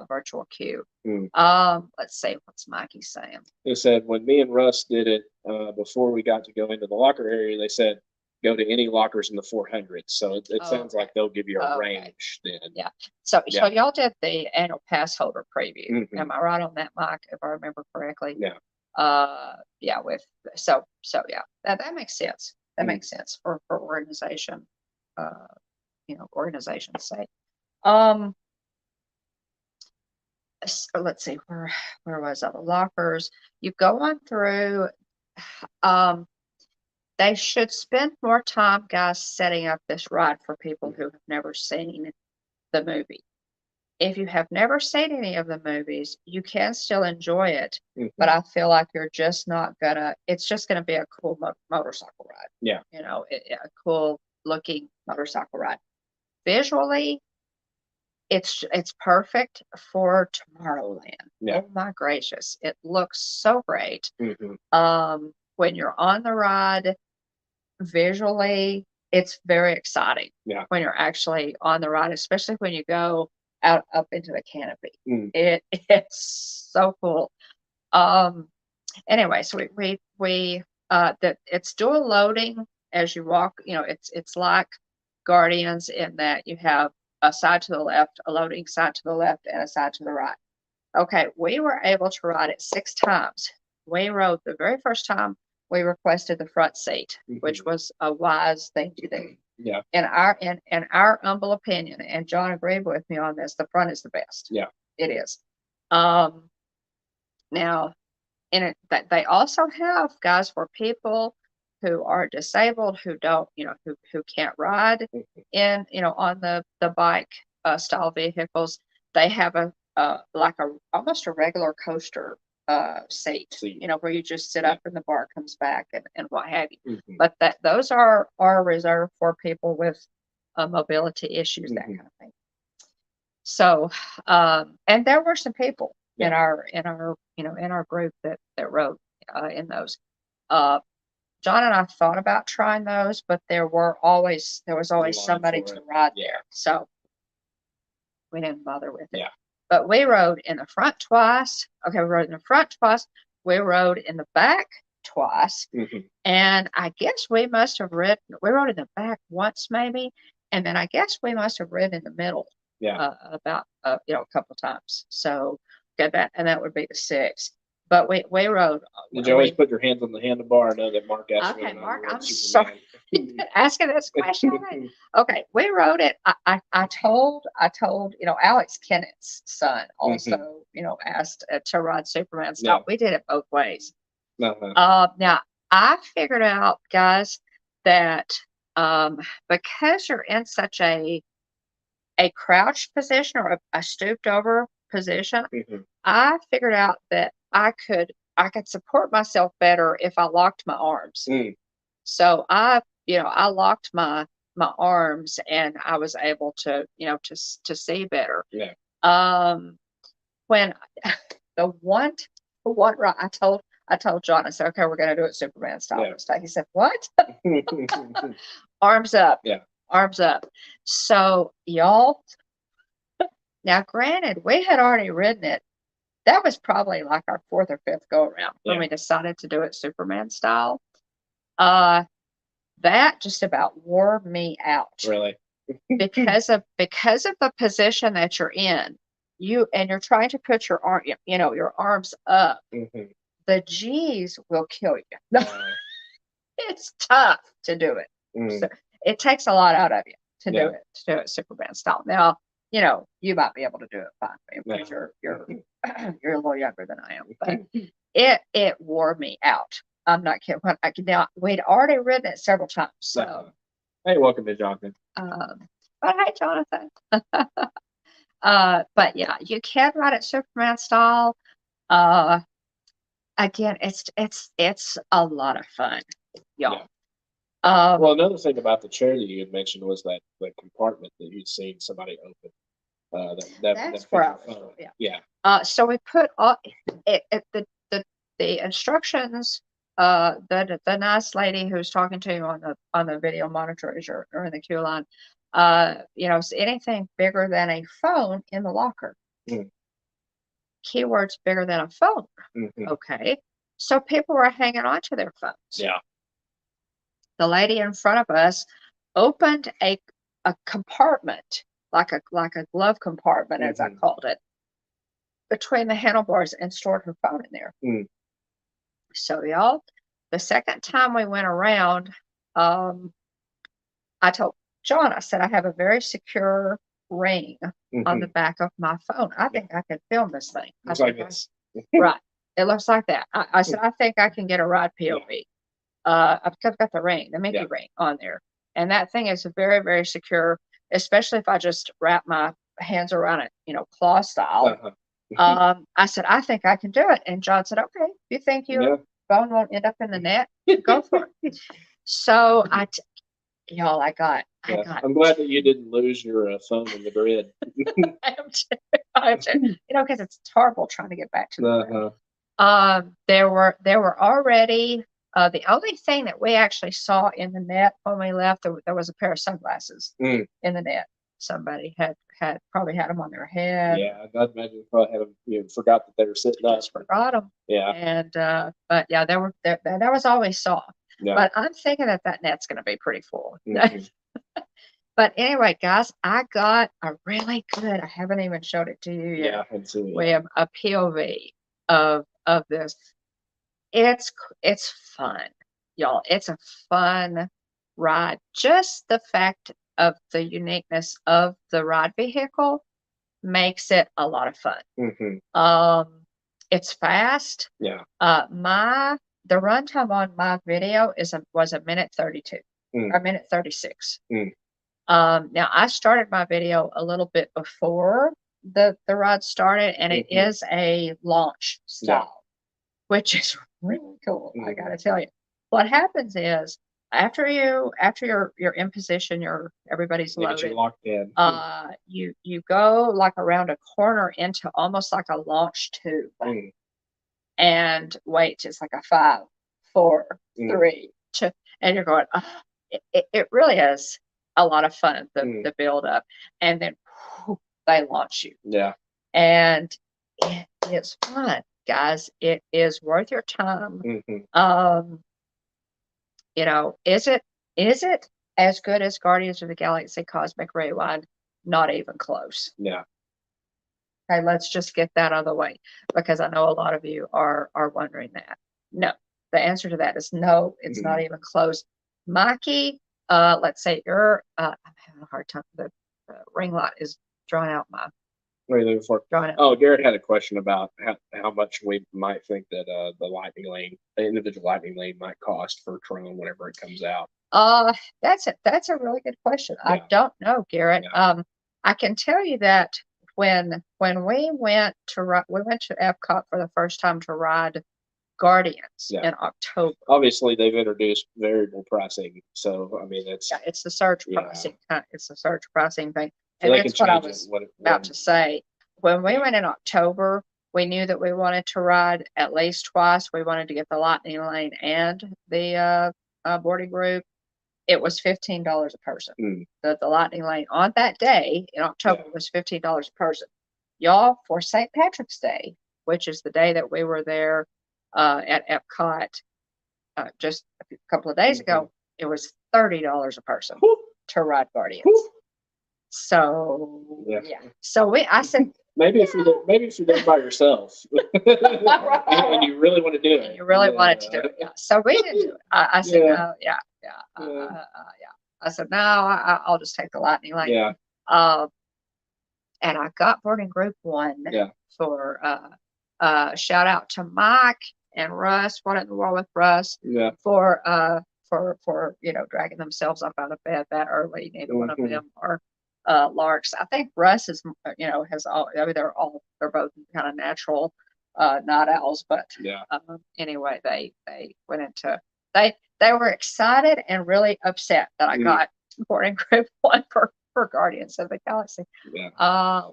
virtual queue. Let's see, what's Mikey saying? They said when me and Russ did it before we got to go into the locker area, they said go to any lockers in the 400s. So it sounds like they'll give you a range then. Yeah. So y'all did the annual pass holder preview. Am I right on that, Mike? If I remember correctly. Yeah. That makes sense. That makes sense for organization. Organization's sake. So let's see, where was I? The lockers. You go on through. They should spend more time, guys, setting up this ride for people who have never seen the movie. If you have never seen any of the movies, you can still enjoy it, but I feel like you're just not gonna. It's just gonna be a cool motorcycle ride. Yeah. A cool looking motorcycle ride. Visually, it's perfect for Tomorrowland. Yeah. Oh my gracious, it looks so great. When you're on the ride, visually, it's very exciting. Yeah. When you're actually on the ride, especially when you go out up into the canopy, it's so cool. Anyway, so it's dual loading as you walk. It's like Guardians in that you have a side to the left, a loading side to the left, and a side to the right. Okay, we were able to ride it 6 times. We rode the very first time. We requested the front seat, which was a wise thing to do. Yeah. In our humble opinion, and John agreed with me on this, the front is the best. Yeah. It is. Now, that they also have, guys, for people who are disabled, who don't, who can't ride in, on the bike style vehicles, they have almost a regular coaster seat, where you just sit up and the bar comes back and what have you. But those are reserved for people with mobility issues, that kind of thing. So, and there were some people in our group that rode in those. John and I thought about trying those, but there was always somebody to ride there, so we didn't bother with it. Yeah. But we rode in the front twice. Okay, we rode in the front twice. We rode in the back twice, and I guess we must have we rode in the back once maybe, and then I guess we must have ridden in the middle. Yeah. About a couple of times. So get that, and that would be the 6. But we rode. Did you always put your hands on the handlebar? I know that Mark asked. Okay, Mark, I'm sorry asking this question. Okay, we rode it. I told Alex Kennett's son also asked to ride Superman style. We did it both ways. Now I figured out, guys, that because you're in such a crouched position or a stooped over position, I figured out that I could support myself better if I locked my arms. So I locked my arms, and I was able to see better. Yeah. When the one ride, I told John, I said, okay, we're going to do it Superman style Yeah. this time. He said, what? Arms up. Yeah. Arms up. So, y'all, now granted, we had already ridden it. That was probably like our fourth or fifth go around when we decided to do it Superman style. That just about wore me out. Really? because of the position that you're in. You're trying to put your arm, your arms up. The G's will kill you. It's tough to do it. So it takes a lot out of you to do it Superman style. Now, you might be able to do it fine because you're you're a little younger than I am, but it wore me out. I'm not kidding. Now we'd already ridden it several times. So hey, welcome to Jonathan. But hey, Jonathan. But yeah, you can ride it Superman style. Again, it's a lot of fun, y'all. Well, another thing about the chair that you had mentioned was that the compartment that you'd seen somebody open. That's where I was. Yeah. So we put all the instructions. The nice lady who's talking to you on the video monitor as you're in the queue line. Anything bigger than a phone in the locker. Keywords bigger than a phone. Okay. So people were hanging on to their phones. Yeah. The lady in front of us opened a compartment, like a glove compartment, as I called it, between the handlebars and stored her phone in there. So y'all, the second time we went around, I told John, I said, I have a very secure ring on the back of my phone. I think I can film this thing. Looks like this. Right. It looks like that. I said, I think I can get a ride POV. I've got the ring, the Mickey ring on there. And that thing is very, very secure, especially if I just wrap my hands around it, claw style. I said, I think I can do it. And John said, okay, you think your phone won't end up in the net? Go for it. So y'all, I got. I'm glad that you didn't lose your phone in the grid. I have to, because it's horrible trying to get back to the grid. There were already the only thing that we actually saw in the net when we left. There was a pair of sunglasses in the net. Somebody had probably had them on their head. Yeah, I'd imagine probably had them. Forgot that they were sitting up. Just forgot them. Yeah. And but yeah, that was all we saw. Yeah. But I'm thinking that net's going to be pretty full. But anyway, guys, I got a really good. I haven't even showed it to you yet. Yeah, I haven't seen it. We have a POV of this. It's fun, y'all. It's a fun ride. Just the fact of the uniqueness of the ride vehicle makes it a lot of fun. It's fast. Yeah. The runtime on my video was a minute 32 or a minute 36. Now I started my video a little bit before the ride started, and it is a launch style, which is really cool. I gotta tell you, what happens is after you're in position, everybody's loaded. You're locked in. You go like around a corner into almost like a launch tube, and wait, it's like a 5, 4, 3, 2, and you're going. It really is a lot of fun, the build up, and then they launch you. Yeah. And it's fun, guys. It is worth your time. Is it as good as Guardians of the Galaxy Cosmic Rewind? Not even close. Yeah. Okay, let's just get that out of the way, because I know a lot of you are wondering that. No, the answer to that is no. It's not even close. Mikey, let's say I'm having a hard time. The ring light is drawing out my. What are you looking for? Garrett had a question about how much we might think that the individual lightning lane might cost for Tron whenever it comes out. That's a really good question. Yeah. I don't know, Garrett. Yeah. I can tell you that when we went to Epcot for the first time to ride Guardians in October. Obviously, they've introduced variable pricing, so I mean it's the surge pricing. It's the surge pricing thing, so and that's what I was about to say. When we went in October, we knew that we wanted to ride at least twice. We wanted to get the Lightning Lane and the boarding group. It was $15 a person. The Lightning Lane on that day in October was $15 a person. Y'all, for St. Patrick's Day, which is the day that we were there at Epcot just a couple of days ago, it was $30 a person to ride Guardians. So so I said maybe if you're there by yourself and you really want to do it, you really wanted to do it. Yeah. So we didn't do it. I said no. I said no. I'll just take the Lightning Lane. Yeah. And I got boarding group 1 Yeah. for shout out to Mike and Russ. What in the world with Russ? Yeah. For dragging themselves up out of bed that early. Neither one of them are larks. I think Russ is has all. I mean, they're both kind of natural night owls. But anyway, they went into they were excited and really upset that I got boarding group 1 for Guardians of the Galaxy. Yeah.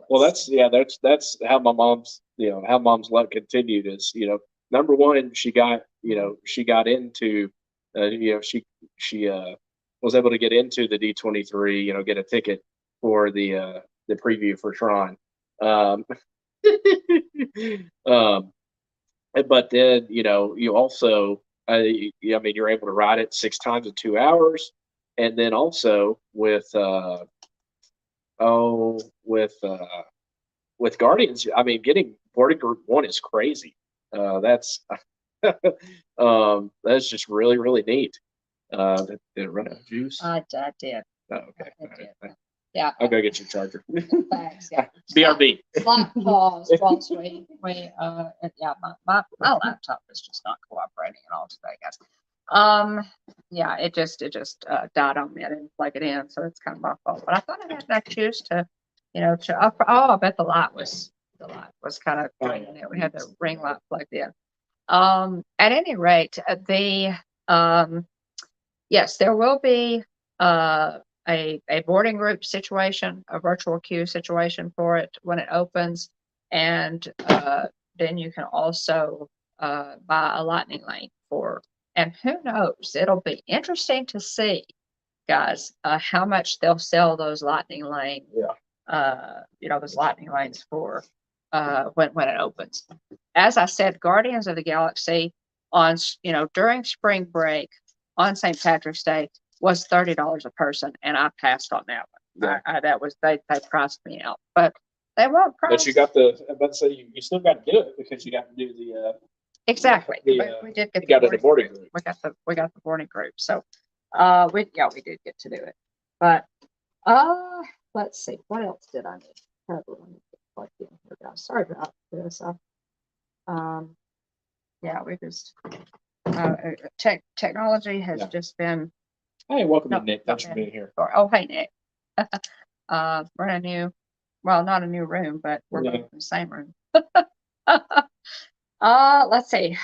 Well, that's how my mom's how mom's luck continued is number one, she got into she was able to get into the D23, get a ticket for the preview for Tron. But then you also you're able to ride it 6 times in 2 hours, and then also with Guardians, I mean, getting boarding group 1 is crazy. That's just really, really neat. Did it run out of juice? I did. Oh, okay. Did. Yeah. I'll go get your charger. Thanks. Yeah. BRB. Slight pause whilst my laptop is just not cooperating at all today, guys. It just died on me. I didn't plug it in, so it's kind of my fault. But I thought I had enough juice to I bet the light was kind of draining it. We had the ring light plugged in. At any rate, yes, there will be a boarding group situation, a virtual queue situation for it when it opens, and then you can also buy a Lightning Lane for. And who knows? It'll be interesting to see, guys, how much they'll sell those Lightning Lane. Those Lightning Lanes for when it opens. As I said, Guardians of the Galaxy on during spring break on St. Patrick's Day was $30 a person, and I passed on that one. They priced me out, but they won't price. But you got you still got to do it because you got to do the. Exactly. We did get the boarding group. We got the boarding group. So we did get to do it. But let's see, what else did I need to cover? Let me get plugged in here, guys. Sorry about this. We just technology has just been. Hey, welcome to Nick. Thanks for being here. Oh, hey Nick. We're in a new, well, not a new room, but we're both in the same room. Let's see.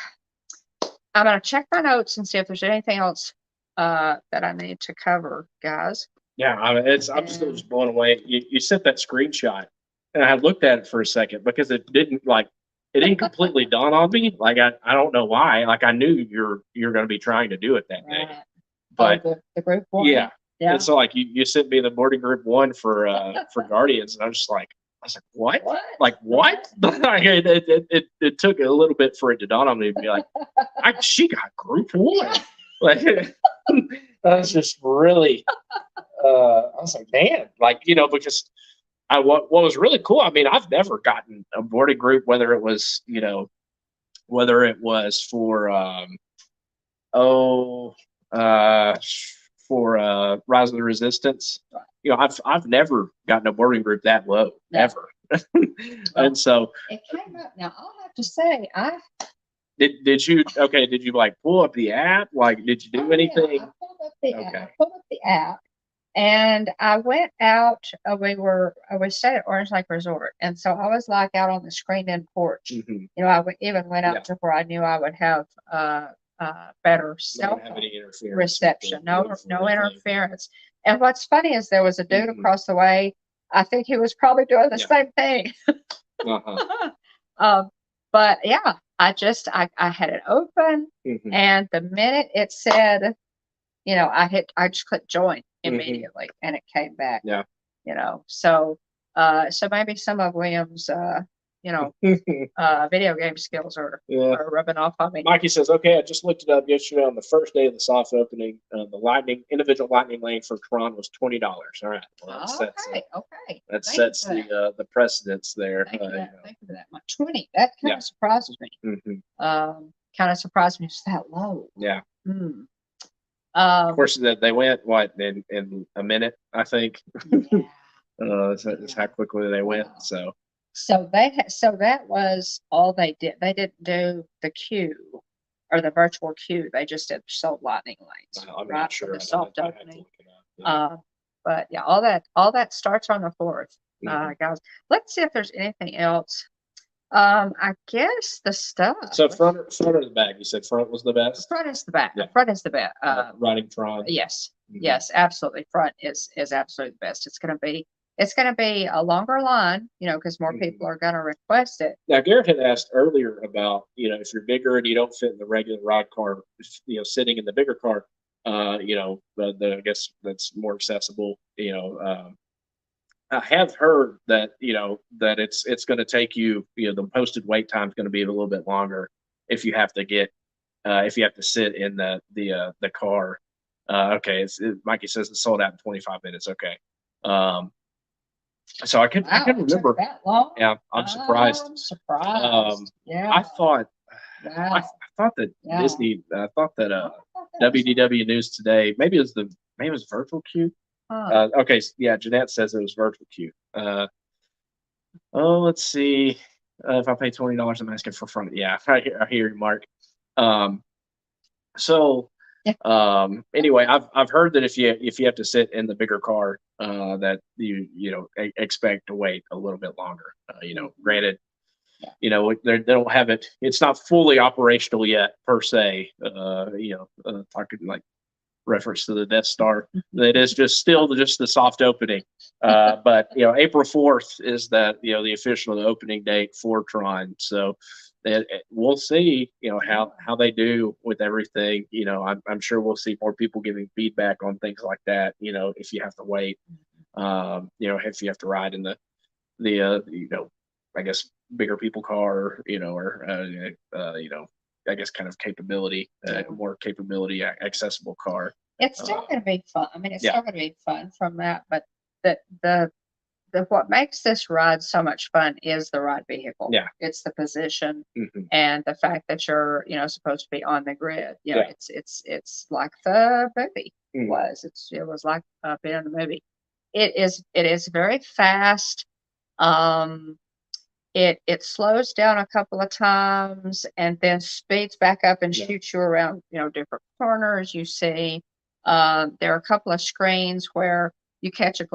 I'm gonna check my notes and see if there's anything else that I need to cover, guys. Yeah, I'm still just blown away. You sent that screenshot, and I looked at it for a second because it didn't completely dawn on me. Like I don't know why. Like I knew you're going to be trying to do it that day, but the group 1. Yeah. And so you sent me the boarding group 1 for Guardians, and I was like, what? Like what? It took a little bit for it to dawn on me to be like, she got group 1. Like I was just really. I was like, man, because what was really cool. I mean, I've never gotten a boarding group, whether it was for for Rise of the Resistance. I've never gotten a boarding group that low ever. And so it came up. Now I'll have to say, did you pull up the app? Like, did you do anything? Yeah, I pulled up the app. And I went out. We stayed at Orange Lake Resort, and so I was like out on the screened-in porch. Mm-hmm. I even went out to where I knew I would have better cell phone reception. No interference. And what's funny is there was a dude across the way. I think he was probably doing the same thing. But yeah, I had it open, Mhm. and the minute it said, I just clicked join immediately, and it came back. Yeah. So maybe some of William's, video game skills Yeah. are rubbing off on me. Mikey says, okay, I just looked it up yesterday on the first day of the soft opening. The individual lightning lane for Tron was $20. All right. Well, Okay. that Thank you sets for that. the precedence there. Thank you for that. My 20. That kind of surprises me. Kind of surprised me it's that low. Yeah. Hmm. Of course, they went in a minute, I think. Yeah. That's how quickly they went. Wow. So that was all they did. They didn't do the queue or the virtual queue. They just did sold lightning lanes, I'm right? not sure. The soft I have to opening. look it up. Yeah. But yeah, all that starts on the 4th, guys. Let's see if there's anything else. I guess the stuff. So front or the back? You said front was the best. Front is the back. Yeah. Front is the best. Riding Tron. Yes. Yes, absolutely. Front is absolutely the best. It's gonna be a longer line, because more people are gonna request it. Now, Garrett had asked earlier about, if you're bigger and you don't fit in the regular ride car, sitting in the bigger car, I guess that's more accessible. I have heard that, that it's going to take you, the posted wait time is going to be a little bit longer if you have to sit in the car. Okay, Mikey says it's sold out in 25 minutes. Okay. So I can remember that long. Yeah, I'm surprised. I'm surprised. Yeah. I thought Wow. I thought that Disney. I thought that WDW News Today. Maybe it was virtual queue. Okay, yeah. Jeanette says it was virtual queue. Let's see. If I pay $20, I'm asking for front. Yeah, I hear you, Mark. Anyway, I've heard that if you have to sit in the bigger car, that you expect to wait a little bit longer. Granted, they don't have it. It's not fully operational yet per se. Talking like reference to the Death Star. It is still just the soft opening. But April 4th is the official opening date for Tron. So we'll see, how they do with everything. I'm sure we'll see more people giving feedback on things like that. If you have to wait, if you have to ride in the I guess bigger people car, I guess kind of capability, more capability accessible car. It's still going to be fun. I mean, it's still going to be fun from that, but the what makes this ride so much fun is the ride vehicle. Yeah. It's the position and the fact that you're, supposed to be on the grid. It's like the movie was. It was like being in the movie. It is very fast. It slows down a couple of times and then speeds back up and shoots you around, different corners. You see, there are a couple of screens where you catch a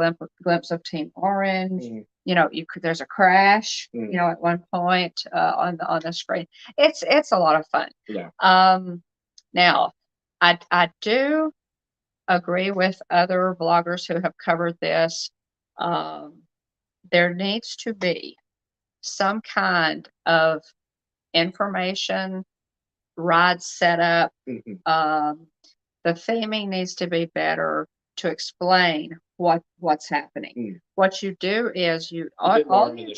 glimpse of Team Orange. There's a crash, at one point on the screen. It's a lot of fun. Yeah. Now, I do agree with other bloggers who have covered this. There needs to be some kind of information, ride setup. The theming needs to be better to explain what's happening. What you do is the only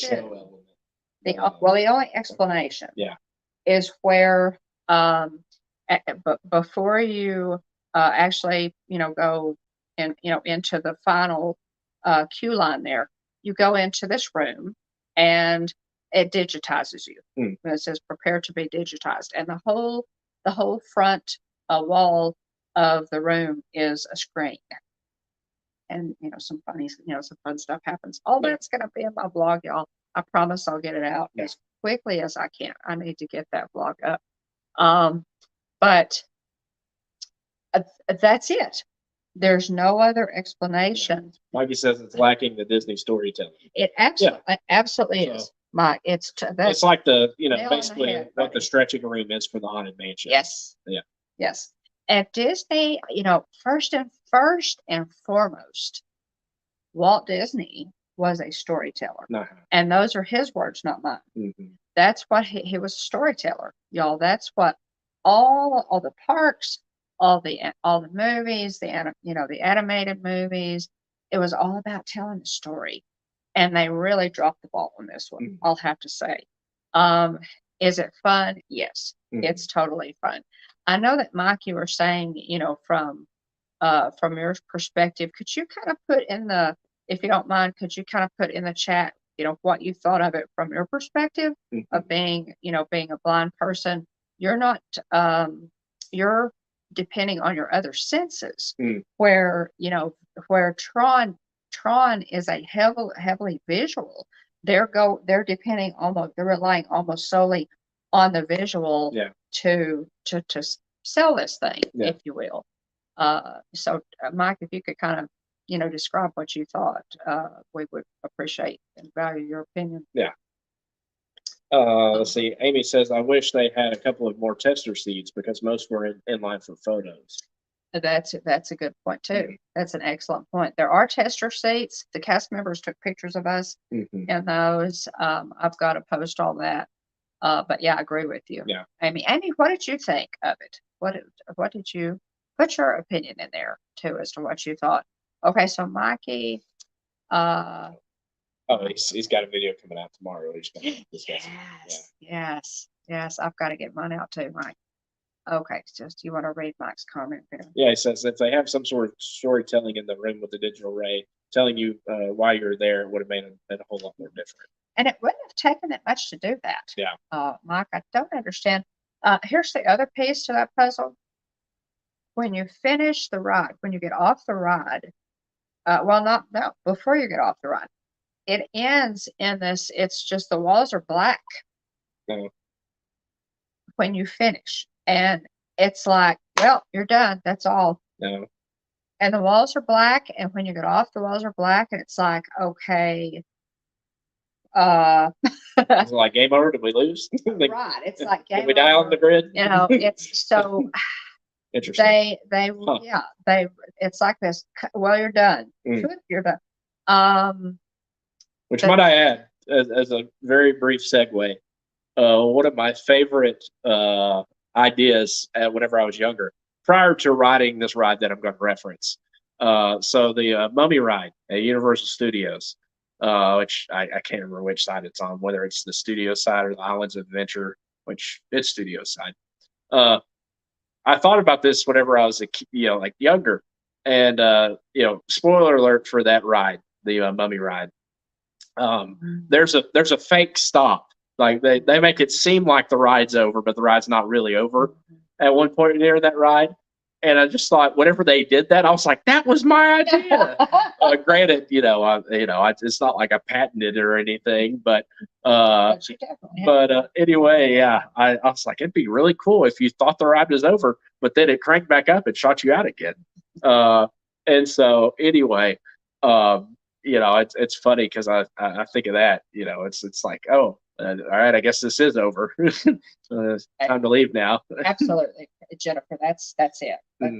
explanation is where but before you actually go into the final queue line there, you go into this room and it digitizes you. And it says prepare to be digitized, and the whole front wall of the room is a screen. And some fun stuff happens. All that's going to be in my blog, y'all. I promise I'll get it out as quickly as I can. I need to get that blog up. But that's it. There's no other explanation. Mikey says it's lacking the Disney storytelling. It absolutely is. Mike, it's like basically what the stretching room is for the Haunted Mansion. Yes. Yeah. Yes. At Disney, first and foremost, Walt Disney was a storyteller. And those are his words, not mine. that's what he was a storyteller, y'all. That's what all the parks, all the movies, the animated movies. It was all about telling the story, and they really dropped the ball on this one. I'll have to say. Is it fun? Yes, it's totally fun. I know that Mike, you were saying, from your perspective, could you kind of put in if you don't mind, could you kind of put in the chat, what you thought of it from your perspective of being a blind person? You're not, you're depending on your other senses, where, where Tron is a heavily visual. They're relying almost solely on the visual to sell this thing, if you will. So Mike, if you could kind of, describe what you thought, we would appreciate and value your opinion. Yeah. Let's see. Amy says, I wish they had a couple of more tester seats because most were in line for photos. That's a good point too. That's an excellent point. There are tester seats. The cast members took pictures of us in those. I've got to post all that. But yeah, I agree with you. Yeah. Amy, what did you think of it? What did you put your opinion in there too as to what you thought? Okay, so Mikey, he's got a video coming out tomorrow. He's going to discuss it. Yes. I've got to get mine out too, Mike. Okay, just you want to read Mike's comment there? Yeah, he says if they have some sort of storytelling in the room with the digital ray, telling you why you're there, it would have made it a whole lot more different. And it wouldn't have taken that much to do that. Yeah. Mike, I don't understand. Here's the other piece to that puzzle. When you finish the ride, when you get off the ride, before you get off the ride, it ends in this, it's just the walls are black when you finish. And it's like, well, you're done. That's all. No. And the walls are black. And when you get off, the walls are black. And it's like, okay. It's like game over. Did we lose? Right. It's like game over. Did we die on the grid? It's so interesting. It's like this. Well, you're done. You're done. Which might I add, as a very brief segue, one of my favorite ideas whenever I was younger, prior to riding this ride that I'm going to reference. So the Mummy ride at Universal Studios, which I can't remember which side it's on, whether it's the studio side or the Islands of Adventure, which it's studio side. I thought about this whenever I was younger, and spoiler alert for that ride, the Mummy ride. There's a fake stop. Like they make it seem like the ride's over, but the ride's not really over at one point near that ride. And I just thought, whenever they did that, I was like, that was my idea. Granted, it's not like I patented it or anything, but anyway, yeah, I was like, it'd be really cool if you thought the ride was over, but then it cranked back up and shot you out again. And so anyway, it's funny because I think of that. It's like, oh. All right, I guess this is over. It's time to leave now. Absolutely, Jennifer. That's it. But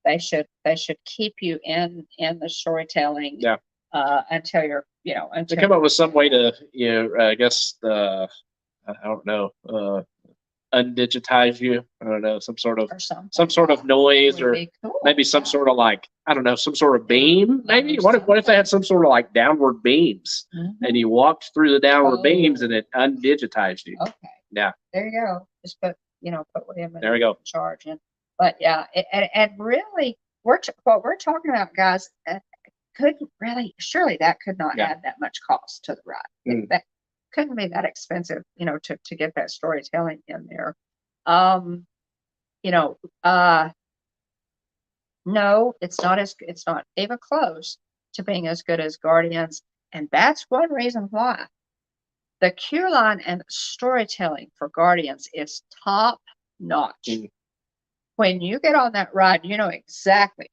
they should keep you in the storytelling. Yeah. Until you're to come up with some way to I guess I don't know undigitize you. I don't know, some sort of noise or cool. Maybe some sort of some sort of beam. Maybe what if they had some sort of downward beams and you walked through the downward beams and it undigitized you. Okay. Yeah. There you go. Just put William in there we go. charge. But yeah, and really, what we're talking about, guys, surely that could not add that much cost to the ride. That couldn't be that expensive, to get that storytelling in there. No, it's not even close to being as good as Guardians. And that's one reason why the queue line and storytelling for Guardians is top notch. When you get on that ride, you know exactly.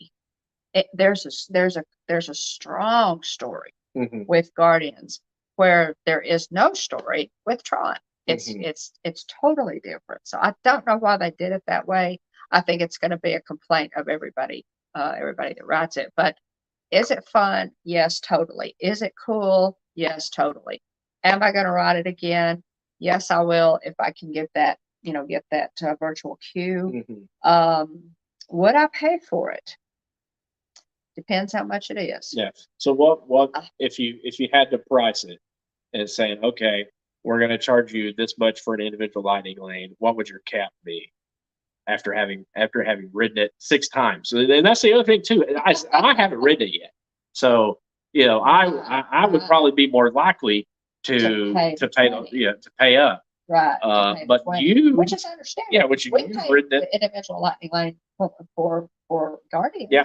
There's a strong story with Guardians where there is no story with Tron. It's totally different. So I don't know why they did it that way. I think it's going to be a complaint of everybody that rides it. But is it fun? Yes, totally. Is it cool? Yes, totally. Am I going to ride it again? Yes, I will if I can get that, get that virtual queue. Would I pay for it? Depends how much it is. Yeah. So what if you had to price it and saying, okay, we're going to charge you this much for an individual lightning lane, what would your cap be after having ridden it 6 times? So, and that's the other thing too. I haven't ridden it yet, so I would probably be more likely to pay up. Right. But 20, which is understandable. Yeah, which you've ridden it. The individual lightning lane for Guardians. Yeah.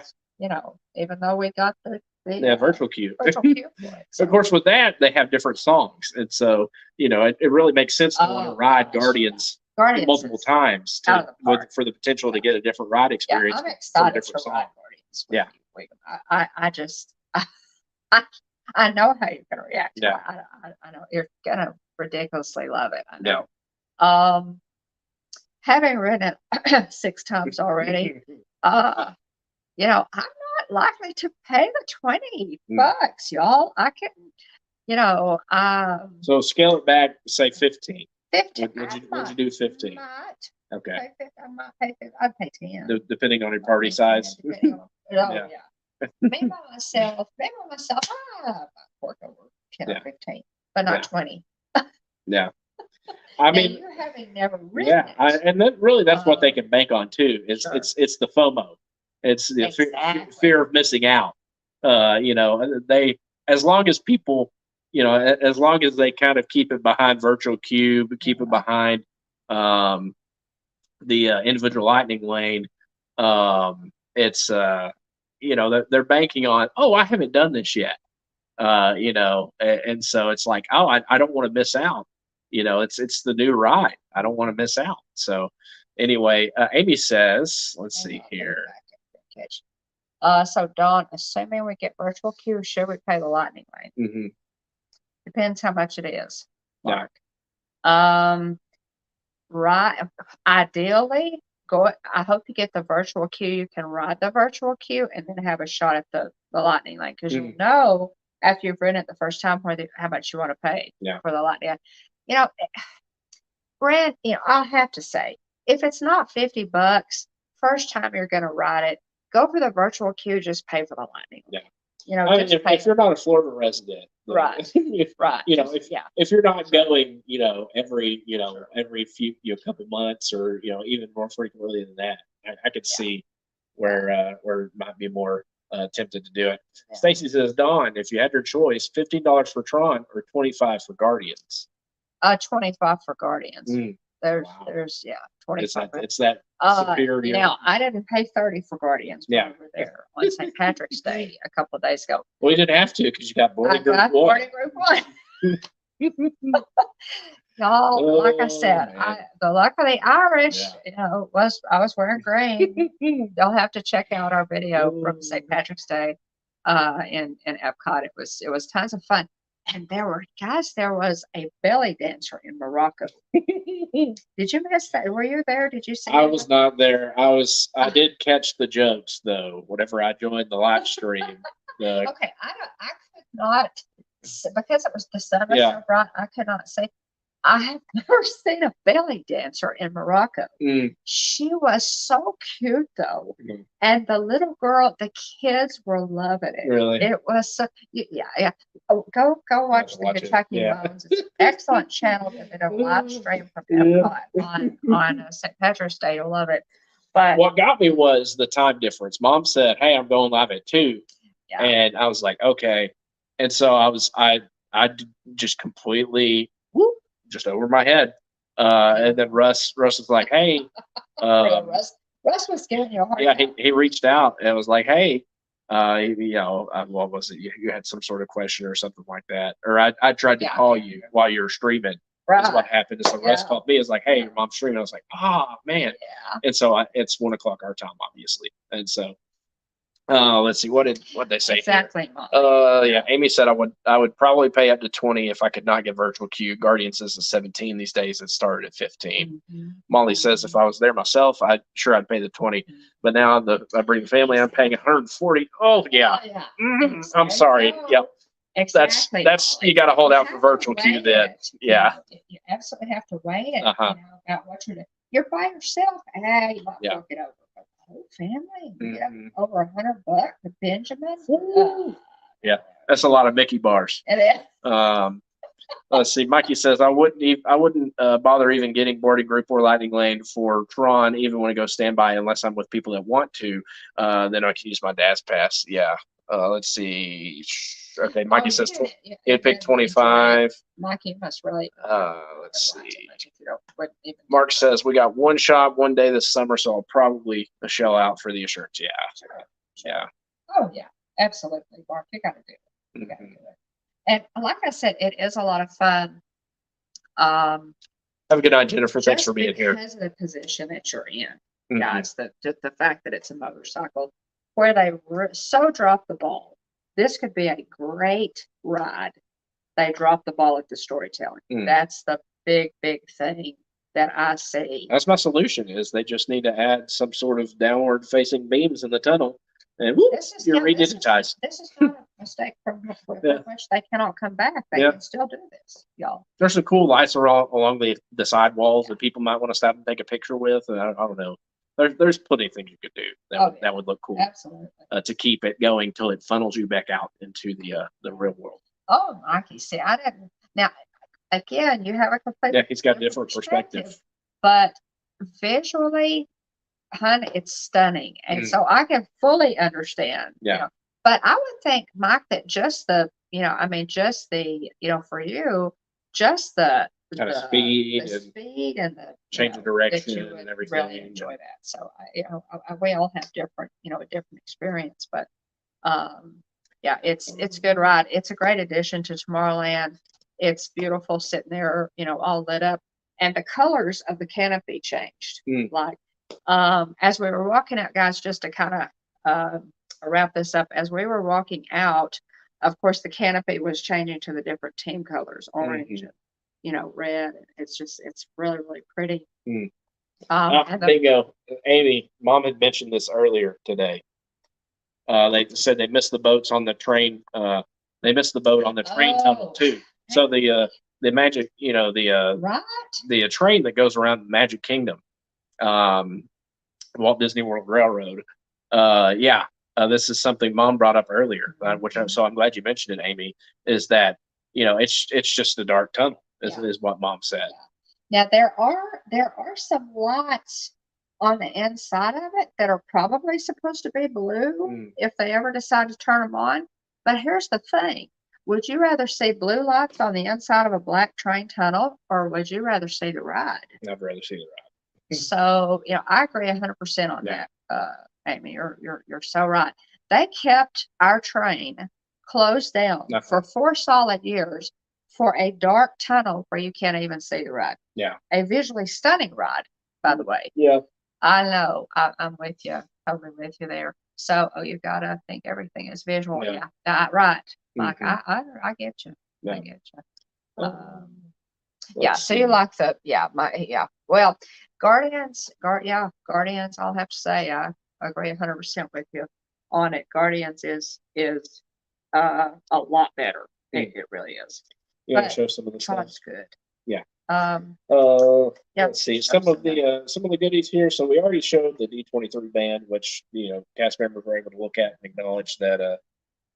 Even though we got the virtual queue. Virtual queue for it, so. Of course, with that they have different songs, and so it really makes sense to want to ride Guardians multiple times for the potential to get a different ride experience. Yeah, I'm excited to ride Guardians. Yeah. I just I know how you're gonna react. Yeah. I know you're gonna ridiculously love it. I know. Yeah. Having ridden it 6 times already, I'm not likely to pay the $20, y'all. I can, so scale it back, say 15. 15. Would you do 15? Okay. I might pay 15. I'd pay 10. Depending on your party size. Yeah. Maybe by myself, I might work over 10 or 15, but not 20. Yeah. I mean, you having never ridden it. And that's what they can bank on too. It's the FOMO. It's the fear of missing out. They, as long as people, as long as they kind of keep it behind virtual queue, but keep it behind the individual lightning lane, it's they're banking on, I haven't done this yet, and so it's like, I don't want to miss out. It's the new ride. I don't want to miss out. So anyway, Amy says, let's see here. So Dawn, assuming we get virtual queue, should we pay the lightning lane? Mm-hmm. Depends how much it is. Mark. Right. Ideally, I hope you get the virtual queue. You can ride the virtual queue and then have a shot at the lightning lane, because you'll know after you've ridden it the first time how much you want to pay for the lightning. Brent, I'll have to say, if it's not $50, first time you're going to ride it, go for the virtual queue. Just pay for the lightning. Yeah. If you're not a Florida resident, right, right. If you're not going, every few couple months, or even more frequently than that, I could see where it might be more tempted to do it. Yeah. Stacy says, Dawn, if you had your choice, $15 for Tron or $25 for Guardians. 25 for Guardians. There's 25. It's that superior. Now I didn't pay 30 for Guardians when we were there on St. Patrick's Day a couple of days ago. Well, you didn't have to, because you got boarding group 1. Boarding group 1. Y'all, like I said, the luck of the Irish, I was wearing green. Y'all have to check out our video from St. Patrick's Day in Epcot. It was tons of fun. And there was a belly dancer in Morocco. Did you miss that? Were you there? Did you see I was not there. I did catch the jokes though, whenever I joined the live stream. Okay, I could not, because it was the sun was so bright, I could not see. I have never seen a belly dancer in Morocco. She was so cute though. And the little girl, the kids were loving it. Really? It was so, yeah. Oh, go watch the Hitchhiking Bones. It's an excellent channel. They did a live stream from Epcot on St. Patrick's Day. You'll love it. But what got me was the time difference. Mom said, "Hey, I'm going live at 2." Yeah. And I was like, okay. And so I just completely just over my head. And then Russ was like, hey, Russ was giving you a hard time. He reached out and was like, hey, what was it? You had some sort of question or something like that. Or I tried to call you while you were streaming. Right. That's what happened. And so Russ called me. It was like, hey, your mom's streaming. I was like, man. Yeah. And so it's 1 o'clock our time, obviously. And so let's see, what did they say? Exactly. Amy said I would probably pay up to 20 if I could not get virtual queue. Guardians is a 17 these days. It started at 15. Molly says if I was there myself, I'd pay the 20. But now I bring the family, I'm paying 140. Oh yeah. I'm sorry. Yep. Exactly. that's you got to hold out for have to virtual queue weigh then. it, Yeah. you absolutely have to weigh it, Uh-huh. about what you're by yourself. You might Yeah. work it over. But the whole family, Mhm. over $100 to Benjamin. Yeah, that's a lot of Mickey bars. It is. Let's see. Mikey says I wouldn't bother even getting boarding group or lightning lane for Tron, even when I go standby, unless I'm with people that want to. Then I can use my dad's pass. Yeah. Let's see. Okay, Mikey says he'd pick 25. Mikey must really. Let's see. Mark says we got one shop one day this summer, so I'll probably shell out for the insurance. Yeah. Sure. Yeah. Oh yeah, absolutely, Mark. You got to do it. You got to do it. And like I said, it is a lot of fun. Have a good night, Jennifer. Thanks Just for being here. because of the position that you're in, Mhm. guys, just the fact that it's a motorcycle where they so drop the ball. This could be a great ride. They drop the ball at the storytelling. Mm. That's the big thing that I see. That's my solution. Is they just need to add some sort of downward facing beams in the tunnel, and whoop, you're redigitized. This is not a mistake from which they cannot come back. They can still do this, y'all. There's some cool lights along the side walls that people might want to stop and take a picture with. And I don't know. There's plenty of things you could do that would look cool. Absolutely. To keep it going till it funnels you back out into the real world. Oh, Mikey, see, I didn't. Now, again, you have a completely he's got different perspective. But visually, hun, it's stunning, and so I can fully understand. Yeah. But I would think, Mike, that just the, just the, for you, just the kind of speed and the change of direction and everything. Really enjoy that. So we all have different, a different experience, but yeah, it's a good ride. It's a great addition to Tomorrowland. It's beautiful sitting there, all lit up, and the colors of the canopy changed. Like as we were walking out, guys, just to kind of wrap this up, as we were walking out, of course, the canopy was changing to the different team colors, orange and red. It's really, really pretty. Bingo. Amy, Mom had mentioned this earlier today. They said they missed the boats on the train. They missed the boat on the train tunnel too. So the magic, the train that goes around Magic Kingdom, Walt Disney World Railroad. This is something Mom brought up earlier, so I'm glad you mentioned it, Amy. Is that it's just a dark tunnel, is what Mom said. Now there are some lights on the inside of it that are probably supposed to be blue if they ever decide to turn them on. But here's the thing: would you rather see blue lights on the inside of a black train tunnel, or would you rather see the ride? I'd rather see the ride. So I agree 100% on that, Amy. You're so right. They kept our train closed down for 4 solid years for a dark tunnel where you can't even see the ride. Yeah. A visually stunning ride, by the way. Yeah. I know. I'm with you. Totally with you there. So, you gotta think everything is visual. Yeah. Right. Like I get you. Yeah. I get you. So you like Well, Guardians. I'll have to say I agree 100% with you on it. Guardians is a lot better. It really is. You want to show some of the stuff? Tron's good. Yeah. Yeah. Let's see some of the goodies here. So we already showed the D23 band, which cast members were able to look at and acknowledge that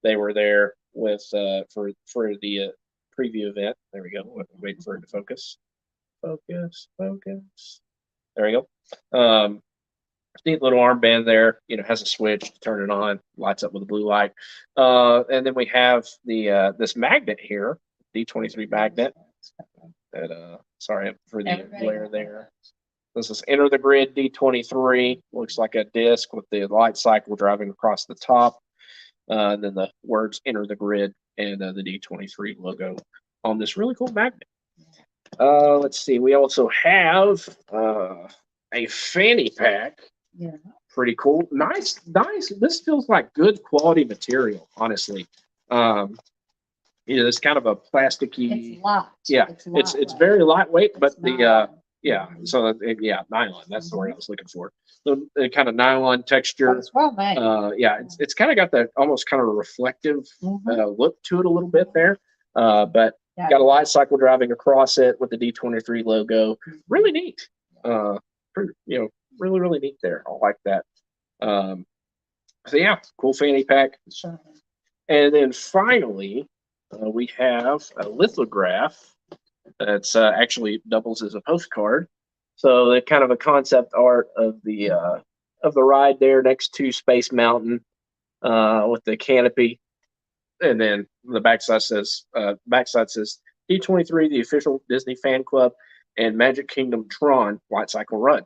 they were there with for the preview event. There we go. Waiting for it to focus. Focus. There we go. Neat little armband there. Has a switch to turn it on. Lights up with a blue light. And then we have the this magnet here, D23 magnet. That sorry for the glare there. This is Enter the Grid D23. Looks like a disc with the Lightcycle driving across the top. And then the words Enter the Grid and the D23 logo on this really cool magnet. Let's see. We also have a fanny pack. Yeah. Pretty cool. Nice. This feels like good quality material, honestly. It's kind of a plasticky. It's light. Yeah, it's very lightweight, but the Yeah. So yeah, nylon. That's the word I was looking for. The kind of nylon texture. It's well made. Yeah, it's kind of got that almost kind of a reflective look to it a little bit there. But Yeah. got a light cycle driving across it with the D23 logo. Really neat. Really, really neat there. I like that. So yeah, cool fanny pack. Sure. And then finally, we have a lithograph that's actually doubles as a postcard. So the kind of a concept art of the ride there next to Space Mountain with the canopy, and then the backside says D23, the official Disney fan club, and Magic Kingdom Tron Lightcycle Run,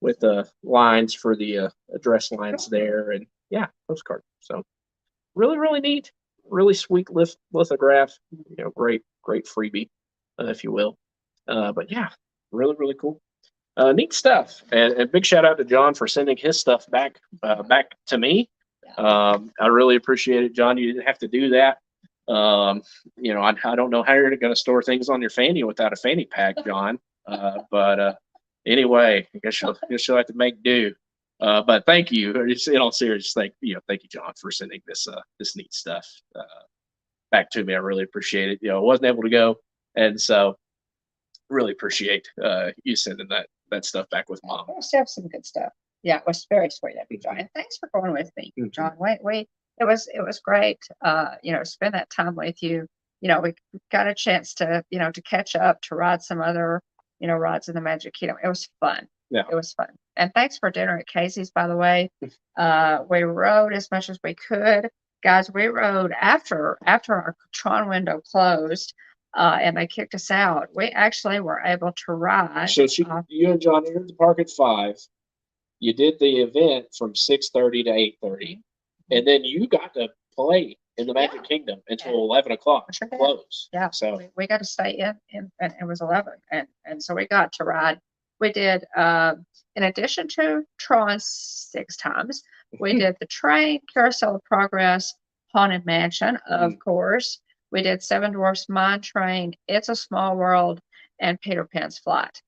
with the lines for the address lines there, and yeah, postcard. So really, really neat, really sweet lithograph. Great freebie, if you will. But yeah, really, really cool. Neat stuff, and big shout out to John for sending his stuff back to me. I really appreciate it, John. You didn't have to do that. I don't know how you're going to store things on your fanny without a fanny pack, John. But anyway, I guess you'll have to make do. But thank you. In all seriousness, thank you, John, for sending this neat stuff back to me. I really appreciate it. I wasn't able to go, and so really appreciate you sending that stuff back with Mom. We still have some good stuff. Yeah, it was very sweet of you, John. And thanks for going with me, John. It was great. Spend that time with you. We got a chance to to catch up, to ride some other rides in the Magic Kingdom. It was fun. Yeah, it was fun. And thanks for dinner at Casey's, by the way. We rode as much as we could, guys. We rode after our Tron window closed. And they kicked us out. We actually were able to ride. So you and John entered the park at 5. You did the event from 6:30 to 8:30, and then you got to play in the Magic Kingdom until 11 o'clock. Sure did. Close. Yeah. So we got to stay in, and it was 11, and so we got to ride. We did, in addition to Tron 6 times, we did the train, Carousel of Progress, Haunted Mansion, of course. We did Seven Dwarfs Mine Train, It's a Small World, and Peter Pan's Flight.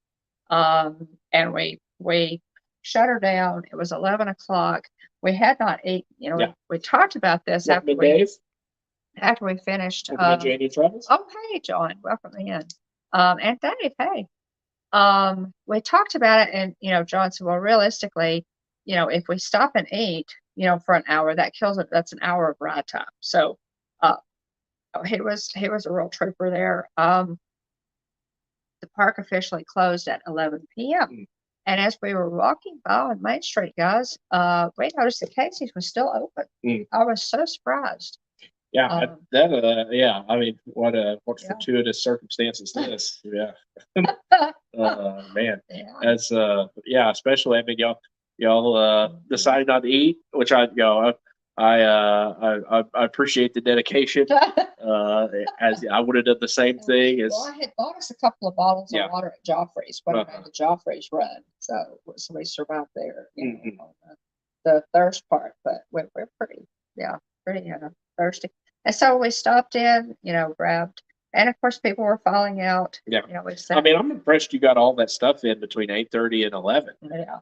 And we shut her down. It was 11 o'clock. We had not eaten. We talked about this after we finished. Oh, hey, John, welcome in. And Dave, hey. We talked about it, and John said, well, realistically, if we stop and eat, for an hour, that kills it. That's an hour of ride time. So, he was a real trooper there. The park officially closed at 11 p.m. And as we were walking by on Main Street, guys, we noticed that Casey's was still open. I was so surprised. Yeah, I mean, what fortuitous circumstances this. Yeah. Man, that's especially, I mean, y'all decided not to eat, which I appreciate the dedication. As I would have done the same thing. I had bought us a couple of bottles of water at Joffrey's when I made the Joffrey's run, so we survived there. The thirst part, but we're pretty thirsty, and so we stopped in, grabbed. And of course, people were falling out. Yeah, I mean, I'm impressed you got all that stuff in between 8:30 and 11.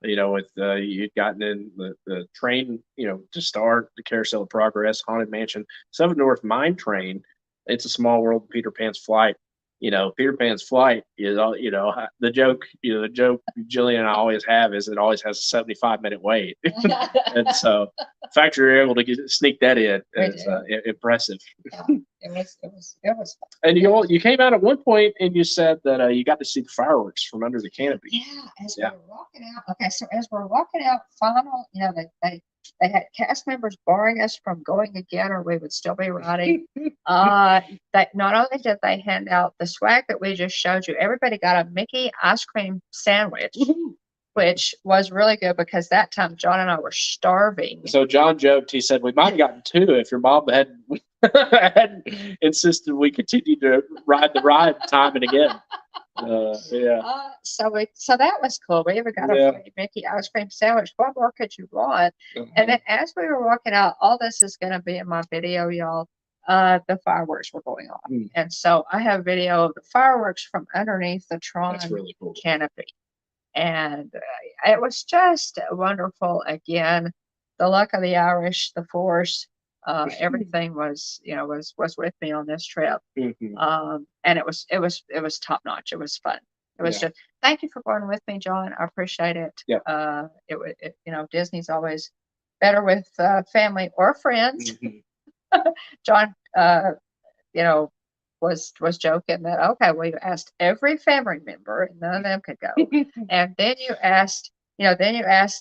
Yeah. With you'd gotten in the train, to start the Carousel of Progress, Haunted Mansion, Seven North Mine Train. It's a Small World, Peter Pan's Flight. Peter Pan's Flight is the joke. The joke Jillian and I always have is it always has a 75-minute wait, and so the fact you're able to sneak that in is impressive. Yeah, it was. And you came out at one point and you said that you got to see the fireworks from under the canopy. Yeah, we were walking out. Okay, so as we're walking out, they had cast members barring us from going again, or we would still be riding. That not only did they hand out the swag that we just showed you, everybody got a Mickey ice cream sandwich, which was really good because that time John and I were starving. So John joked. He said we might have gotten 2 if your mom hadn't insisted we continued to ride the ride time and again. So that was cool. We even got a free Mickey ice cream sandwich. What more could you want? And then as we were walking out, all this is going to be in my video, y'all. the fireworks were going on. Mm. And so I have video of the fireworks from underneath the Tron That's really cool. canopy. And it was just wonderful. Again, the luck of the Irish, the force, everything was, was with me on this trip. And it was top notch. It was fun. It was just, thank you for going with me, John. I appreciate it. Yeah. Disney's always better with family or friends. John, was joking that, okay, well, you asked every family member and none of them could go. And then you asked,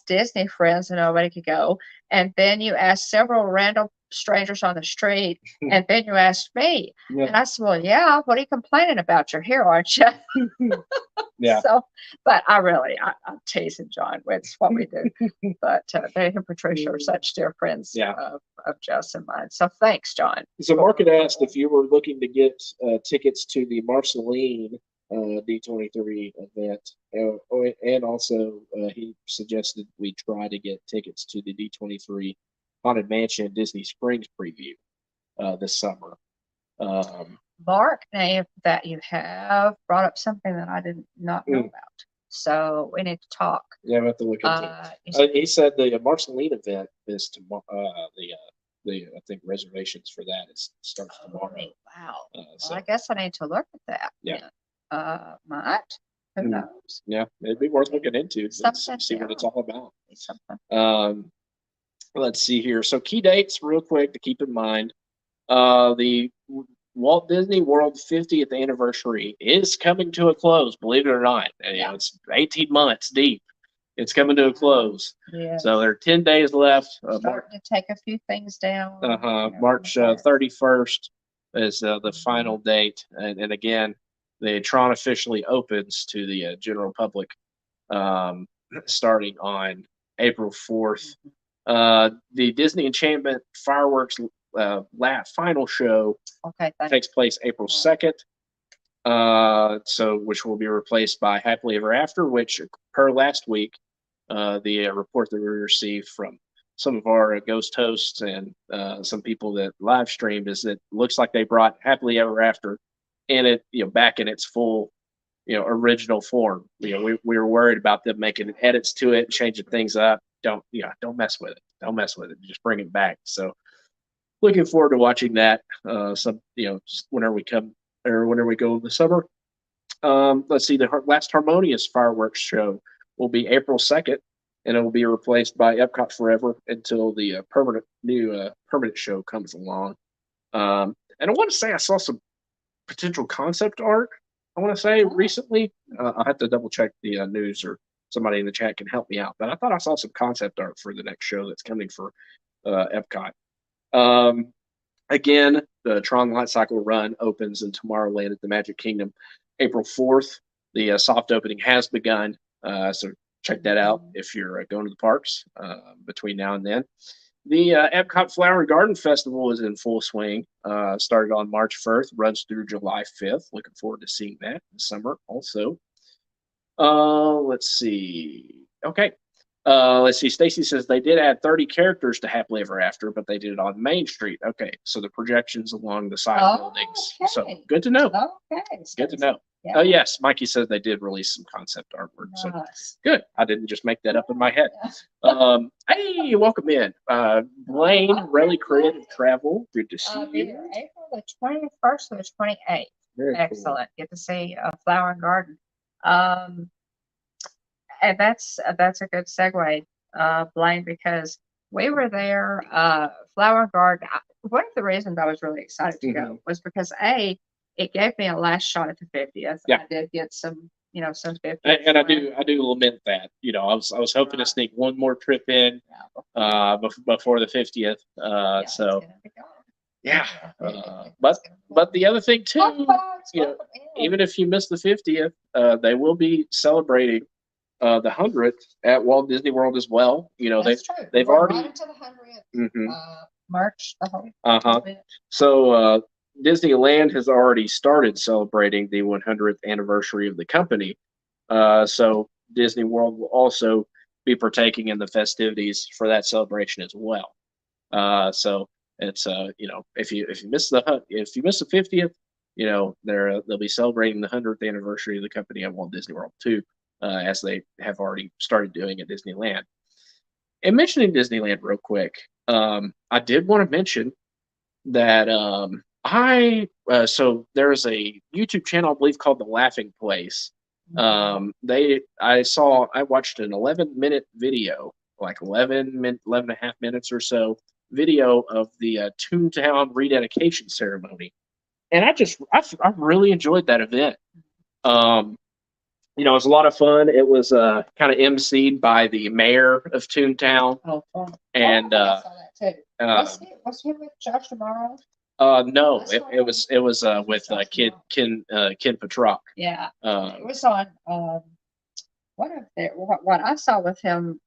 Disney friends and nobody could go. And then you asked several random strangers on the street. And then you asked me. And I said, well, yeah, what are you complaining about? You're here, aren't you? Yeah. So, but I'm teasing John. It's what we do. But they and Patricia are such dear friends of Jess and mine. So thanks, John. So Mark had asked if you were looking to get tickets to the Marceline D23 event, and also he suggested we try to get tickets to the D23 Haunted Mansion Disney Springs preview this summer. Mark, name that you have brought up something that I did not know about. So we need to talk. Yeah, we have to look into it. He said the Marceline event is tomorrow. I think reservations for that starts tomorrow. Wow. So I guess I need to look at that. Yeah. Might. Who knows? Yeah, it'd be worth looking into. See what it's all about. Let's see here. So key dates, real quick to keep in mind. The Walt Disney World 50th anniversary is coming to a close, believe it or not. It's 18 months deep. It's coming to a close. Yeah. So there are 10 days left. Starting to take a few things down. March 31st is the final date. And again, the Tron officially opens to the general public starting on April 4th. The Disney Enchantment Fireworks final show takes place April 2nd. Which will be replaced by Happily Ever After, which per last week, the report that we received from some of our ghost hosts and some people that live streamed is that looks like they brought Happily Ever After in it, back in its full, original form. We were worried about them making edits to it, changing things up. Don't mess with it. Don't mess with it. Just bring it back. So looking forward to watching that. Just whenever we come or whenever we go in the summer. Let's see, the last Harmonious fireworks show will be April 2nd, and it will be replaced by Epcot Forever until the permanent show comes along. And I want to say I saw some potential concept art. I want to say recently. I'll have to double check the news, or somebody in the chat can help me out. But I thought I saw some concept art for the next show that's coming for Epcot. Again, the Tron Lightcycle run opens in Tomorrowland at the Magic Kingdom April 4th. The soft opening has begun, so check that out if you're going to the parks between now and then. The Epcot Flower and Garden Festival is in full swing. Started on March 1st, runs through July 5th. Looking forward to seeing that in the summer also. Let's see. Okay. Let's see. Stacy says they did add 30 characters to Happily Ever After, but they did it on Main Street. Okay, so the projections along the side buildings. Okay. So good to know. Okay. Good to know. Yeah. Oh yes, Mikey says they did release some concept artwork. So good. I didn't just make that up in my head. Hey, welcome in, Blaine. Really Creative Travel. Good to see you. April the 21st to the 28th. Very excellent. Cool. Get to see Flower and Garden. And that's a good segue, Blaine, because we were there, Flower and Garden. One of the reasons I was really excited to go was because it gave me a last shot at the 50th. Yeah. I did get some 50th. And I do lament that. I was hoping to sneak one more trip in before the 50th. But the other thing too, even if you miss the 50th, they will be celebrating the 100th at Walt Disney World as well. They've already right into the 100th. March the whole. So Disneyland has already started celebrating the 100th anniversary of the company. So Disney World will also be partaking in the festivities for that celebration as well. So It's if you miss the 50th, they'll be celebrating the 100th anniversary of the company at Walt Disney World too, as they have already started doing at Disneyland. And mentioning Disneyland real quick, I did want to mention that so there's a YouTube channel I believe called The Laughing Place. I watched an 11-minute video, like 11 and a half minutes or so video of the Toontown rededication ceremony, and I really enjoyed that event. It was a lot of fun. It was kind of emceed by the mayor of Toontown. Oh, fun. And I saw that too. Was he with Josh tomorrow? No, it was with Ken Petrock. Yeah, it was on. What I saw with him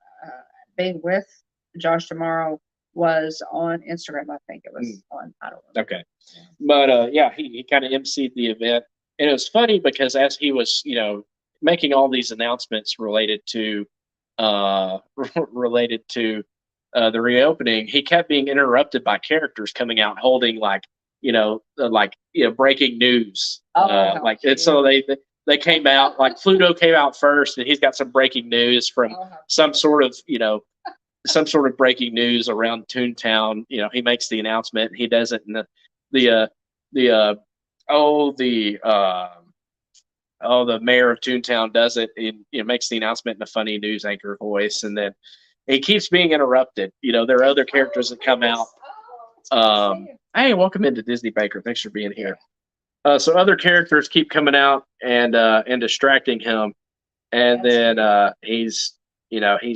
being with Josh tomorrow was on Instagram. I think it was on. I don't know. Okay, but yeah, he kind of emceed the event, and it was funny because as he was making all these announcements related to the reopening, he kept being interrupted by characters coming out holding breaking news. And so they came out, like Pluto came out first, and he's got some breaking news from some sort of breaking news around Toontown. He makes the announcement, he does it in the mayor of Toontown does it, and makes the announcement in a funny news anchor voice, and then he keeps being interrupted. There are other characters that come out. Hey, welcome into Disney Baker. Thanks for being here. So other characters keep coming out and distracting him, and then he's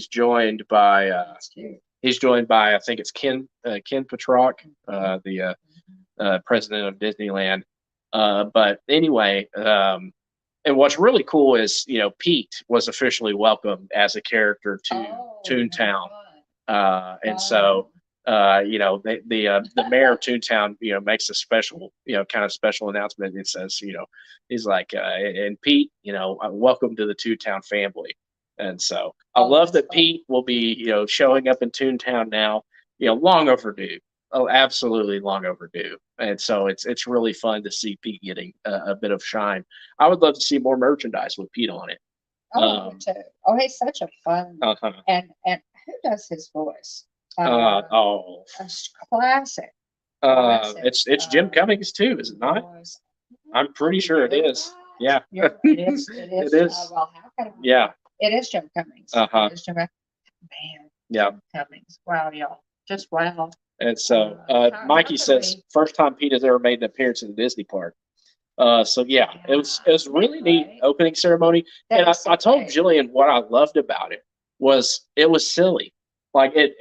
joined by I think it's Ken Petrock, the president of Disneyland. But anyway, and what's really cool is, Pete was officially welcomed as a character to Toontown. And so, the mayor of Toontown, makes a special, kind of special announcement. It says, he's like, and Pete, welcome to the Toontown family. And so I love that Pete will be, showing up in Toontown now, long overdue. Oh, absolutely long overdue. And so it's really fun to see Pete getting a bit of shine. I would love to see more merchandise with Pete on it. Too. He's such a fun and who does his voice? Classic. It's Jim Cummings too, is it not? I'm pretty sure it is. Yeah. It is. It is. Well, how can it is Jim Cummings. Uh-huh. It is Jim, man. Yeah. Jim Cummings. Wow, y'all. Just wow. And so Mikey says first time Pete has ever made an appearance in the Disney park. So yeah, it was really neat opening ceremony. And I told Jillian what I loved about it was silly. Like it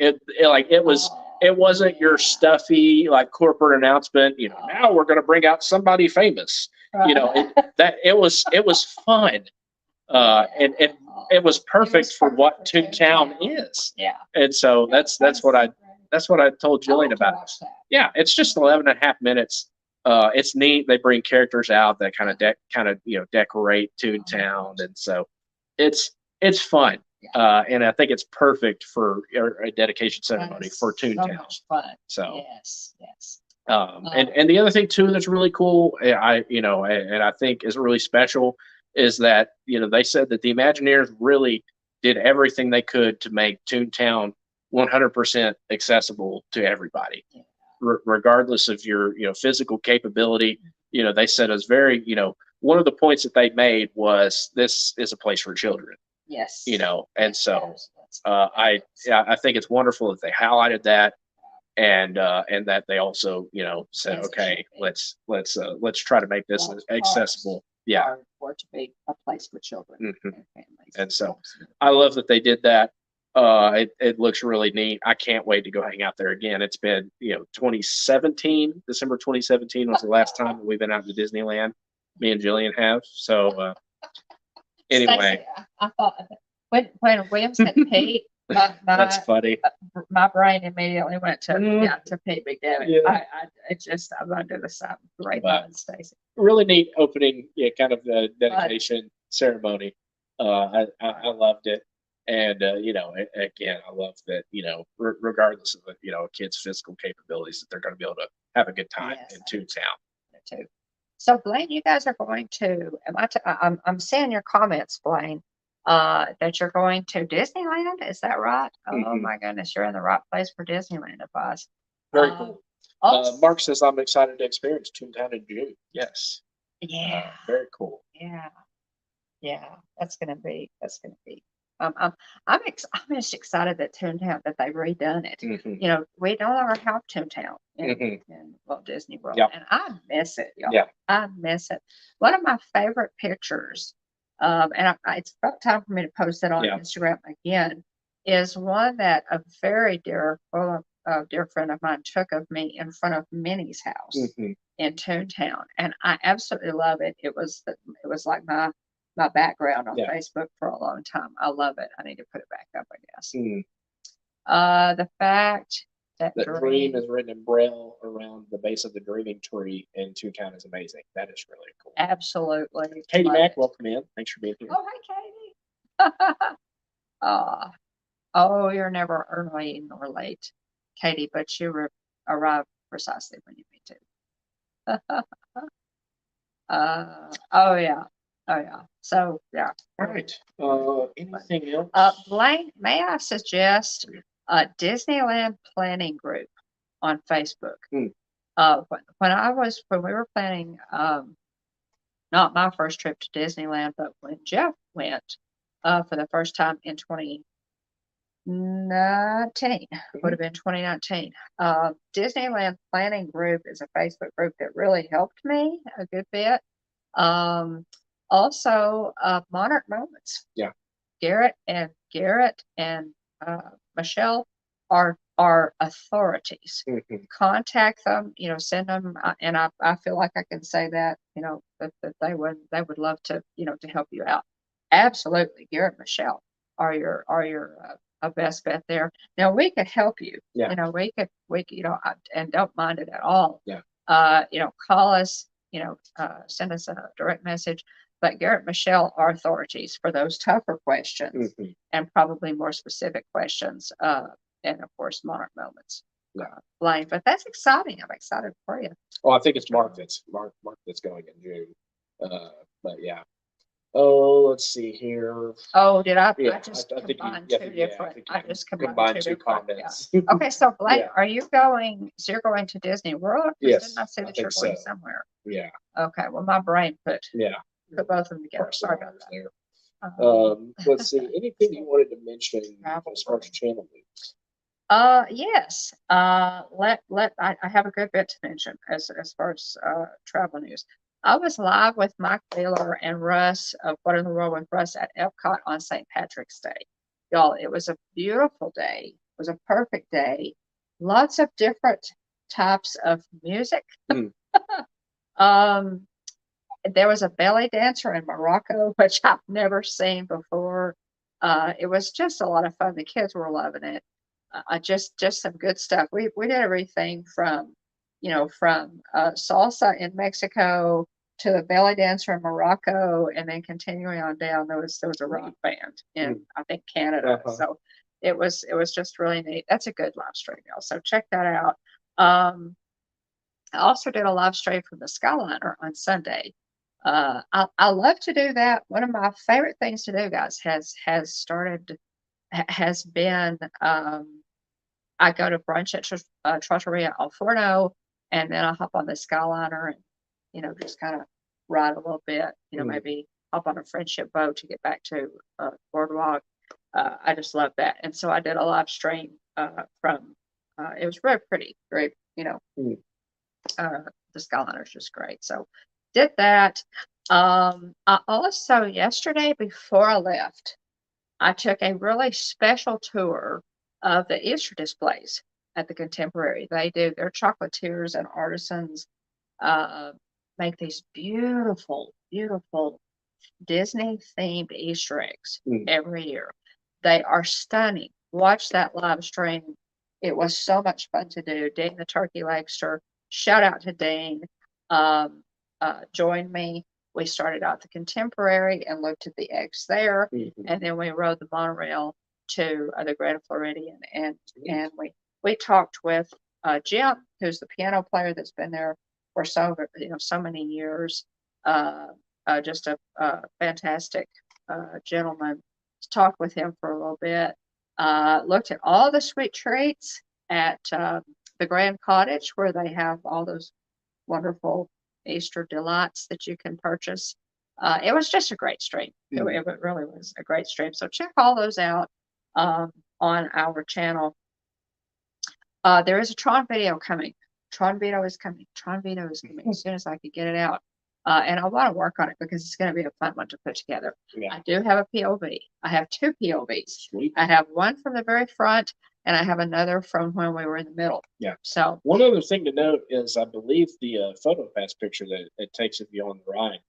wasn't your stuffy corporate announcement, now we're gonna bring out somebody famous. It was fun. And it was perfect for what Toontown is. Yeah. And so that's what I told Jillian about it. Yeah, it's just 11 and a half minutes. It's neat. They bring characters out that kind of decorate Toontown, and so it's fun. And I think it's perfect for a dedication ceremony for Toontown. So much fun. So yes. And the other thing too that's really cool, and I think is really special, is that they said that the Imagineers really did everything they could to make Toontown 100% accessible to everybody, regardless of your physical capability. They said it was very one of the points that they made was this is a place for children. Yes. And so I think it's wonderful that they highlighted that, and that they also said, okay, let's try to make this accessible. Yeah. For it to be a place for children and families. And so I love that they did that. It looks really neat. I can't wait to go hang out there again. It's been, 2017, December 2017 was the last time that we've been out to Disneyland. Me and Jillian have. So, anyway. Stacey, I thought when William said Pete, that's funny. My brain immediately went to Pete McDevitt. Yeah. I'm gonna do the same. Great one, Stacey. Really neat opening, kind of dedication ceremony. I loved it. And again, I love that. Regardless of a kid's physical capabilities, that they're going to be able to have a good time Yes, in Toontown. too. So Blaine, you guys are going to, I'm seeing your comments, Blaine, that you're going to Disneyland. Is that right? Oh Mhm. my goodness, you're in the right place for Disneyland advice. Very cool. Mark says I'm excited to experience Toontown in June. Yes. Yeah, Very cool. yeah, that's gonna be. I'm just excited that Toontown that they redone it. Mhm. We no longer have Toontown Mhm. in Walt Disney World, Yep. and I miss it, y'all. Yeah. I miss it. One of my favorite pictures, and it's about time for me to post it on Yeah. Instagram again, is one that a very dear, dear friend of mine took of me in front of Minnie's house Mhm. in Toontown, and I absolutely love it. It was like my background on Yeah. Facebook for a long time. I love it. I need to put it back up, I guess. Mhm. The fact that That dream is written in Braille around the base of the dreaming tree in Toontown is amazing. That is really cool. absolutely. Katie love Mack, it. welcome in. Thanks for being here. Oh, hi, Katie. Oh, you're never early nor late, Katie, but you arrive precisely when you need to. Oh yeah. Oh yeah. So yeah. All right. Anything else? Blaine, may I suggest a Disneyland planning group on Facebook? Hmm. When we were planning, not my first trip to Disneyland, but when Jeff went, for the first time in 2019, would have been 2019. Disneyland planning group is a Facebook group that really helped me a good bit. Also, Monarch Moments. Yeah. Garrett and Michelle are authorities. Mhm. Contact them, send them, and I feel like I can say that, that they would love to, to help you out. Absolutely, Garrett and Michelle are your best bet there. Now we could help you. Yeah. We could, and don't mind it at all. Yeah. Call us, send us a direct message. But Garrett and Michelle are authorities for those tougher questions Mhm. and probably more specific questions. And of course, Monarch Moments. Yeah. Blaine, but that's exciting. I'm excited for you. Oh, I think it's Mark that's going in June. But yeah. Oh, let's see here. Oh, did I? Yeah, I just I think you, combined yeah, I two think, yeah, I different. think you I just combined two different. comments. Yeah. Okay, so Blaine, Yeah. are you going? So you're going to Disney World? 'Cause Yes, didn't I say I that think you're going so. somewhere? Yeah. Okay. Well, my brain put both of them together. Parks Sorry and about Wonders that. there. Let's see. Anything you wanted to mention Travel as far as channel news? Yes. I have a good bit to mention as far as travel news. I was live with Mike Wheeler and Russ of What in the World with Russ at Epcot on St. Patrick's Day. Y'all, it was a beautiful day. It was a perfect day. Lots of different types of music. Mm. Um, there was a belly dancer in Morocco, which I've never seen before. It was just a lot of fun. The kids were loving it. Just some good stuff. We did everything from, salsa in Mexico to the belly dancer in Morocco, and then continuing on down, there was a rock band in I think Canada. So it was just really neat. That's a good live stream, y'all. So check that out. I also did a live stream from the Skyliner on Sunday. I love to do that. One of my favorite things to do, guys, has been I go to brunch at Trattoria Al Forno, and then I hop on the Skyliner and just kind of ride a little bit. Maybe hop on a friendship boat to get back to Boardwalk. I just love that, and so I did a live stream from. It was very pretty, very the Skyliner is just great. So did that. I also yesterday before I left, I took a really special tour of the Easter displays at the Contemporary. They do their chocolatiers and artisans uh, make these beautiful, beautiful Disney themed Easter eggs every year. They are stunning. Watch that live stream. It was so much fun to do. Dean the Turkey Legster, shout out to Dean, joined me. We started out the Contemporary and looked at the eggs there, Mhm. and then we rode the monorail to the Grand Floridian, and we talked with Jim, who's the piano player that's been there for so many years. Just a fantastic gentleman. Talked with him for a little bit. Looked at all the sweet treats at the Grand Cottage, where they have all those wonderful Easter delights that you can purchase. It was just a great stream. It really was a great stream. So check all those out on our channel. There is a Tron video coming. Tron video is coming. Tron video is coming as soon as I can get it out. And I want to work on it because it's going to be a fun one to put together. Yeah. I do have a POV. I have 2 POVs. Sweet. I have one from the very front, and I have another from when we were in the middle. Yeah. So one other thing to note is I believe the photo pass picture that it takes of you on the ride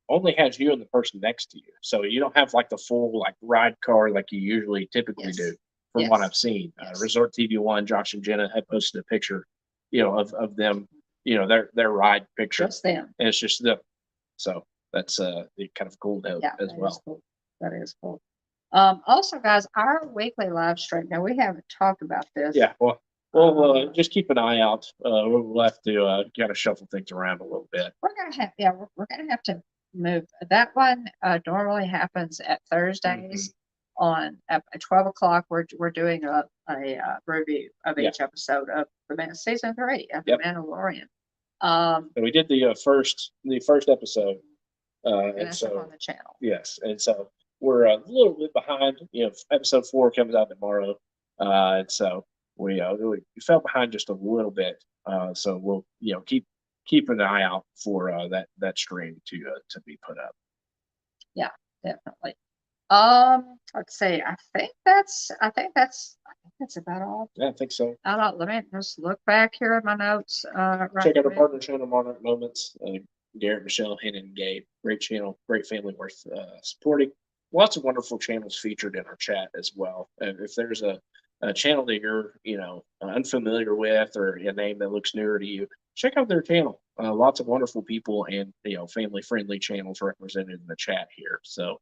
only has you and the person next to you. So you don't have like the full like ride car like you usually typically do from what I've seen. Resort TV One, Josh and Jenna had posted a picture, of them, their ride picture. Just them. And it's just them. So that's kind of cool note as well. Cool. That is cool. Also, guys, our weekly live stream. Now we haven't talked about this. Yeah, well, we'll just keep an eye out. We'll have to kind of shuffle things around a little bit. We're gonna have to move that one. Normally happens at Thursdays on at 12 o'clock. We're doing a review of each episode of season 3 of The Mandalorian. And we did the first episode, and that's up on the channel. Yes, and so we're a little bit behind. Episode 4 comes out tomorrow, and so we fell behind just a little bit. So we'll keep an eye out for that stream to be put up. Yeah, definitely. Let's see. I think that's about all. Yeah, I think so. Let me just look back here at my notes. Check out our partner channel, Monarch Moments. Garrett, Michelle, Hannah, and Gabe. Great channel, great family worth supporting. Lots of wonderful channels featured in our chat as well. And if there's a channel that you're unfamiliar with or a name that looks newer to you, check out their channel. Lots of wonderful people and family friendly channels represented in the chat here. So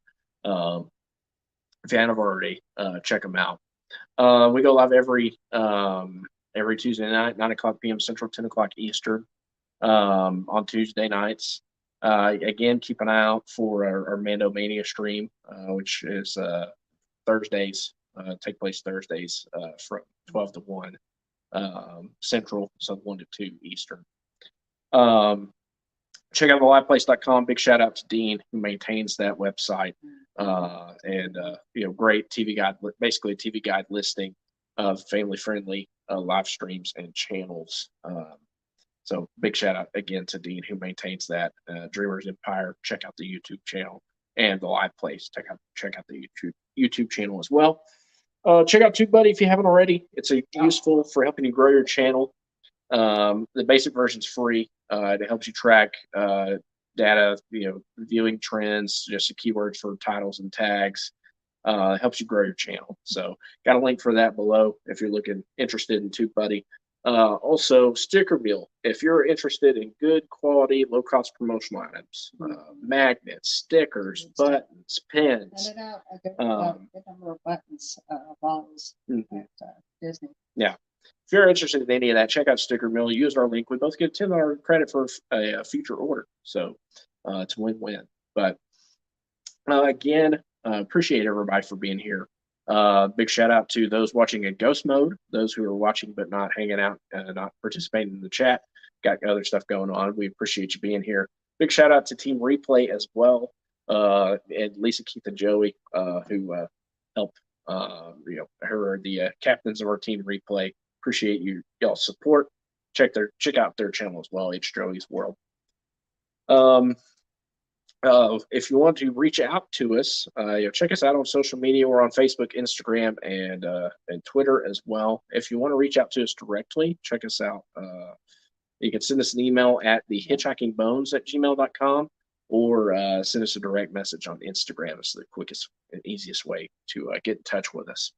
if you haven't already, check them out. We go live every Tuesday night, 9:00 p.m. Central, 10 o'clock Eastern, on Tuesday nights. Again, keep an eye out for our Mando Mania stream, which is Thursdays, take place Thursdays from 12 to 1 Central, so 1 to 2 Eastern. Check out theliveplace.com. Big shout out to Dean, who maintains that website. Great TV guide, basically a TV guide listing of family friendly live streams and channels. So big shout out again to Dean, who maintains that. Dreamers Empire, check out the YouTube channel, and the Live Place. Check out the YouTube channel as well. Check out TubeBuddy if you haven't already. It's useful for helping you grow your channel. The basic version's free. It helps you track data, viewing trends, just the keywords for titles and tags. Helps you grow your channel. So got a link for that below if you're interested in TubeBuddy. Also, Stickermule, if you're interested in good quality, low cost promotional items, magnets, stickers, buttons, pins. A good number of buttons, bottles at Disney. Yeah. If you're interested in any of that, check out Stickermule. Use our link. We both get $10 credit for a future order. So it's a win-win. But again, appreciate everybody for being here. Big shout out to those watching in ghost mode, those who are watching but not hanging out, not participating in the chat. Got other stuff going on. We appreciate you being here. Big shout out to Team Replay as well, and Lisa, Keith, and Joey, who helped. Her are the captains of our Team Replay. Appreciate y'all's support. Check out their channel as well, H. Joey's World. If you want to reach out to us, check us out on social media. We're on Facebook, Instagram, and Twitter as well. If you want to reach out to us directly, check us out. You can send us an email at the hitchhikingbones@gmail.com or send us a direct message on Instagram. It's the quickest and easiest way to get in touch with us.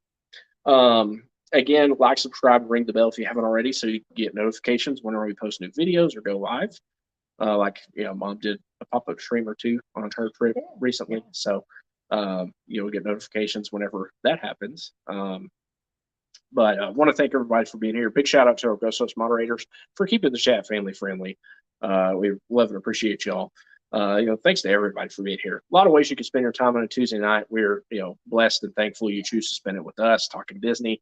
Again, like, subscribe, ring the bell if you haven't already so you can get notifications whenever we post new videos or go live. Like, mom did a pop-up stream or two on her trip recently. So, we get notifications whenever that happens. But I want to thank everybody for being here. Big shout out to our Ghost Host moderators for keeping the chat family friendly. We love and appreciate y'all. Thanks to everybody for being here. A lot of ways you can spend your time on a Tuesday night. We're, blessed and thankful you choose to spend it with us, talking Disney.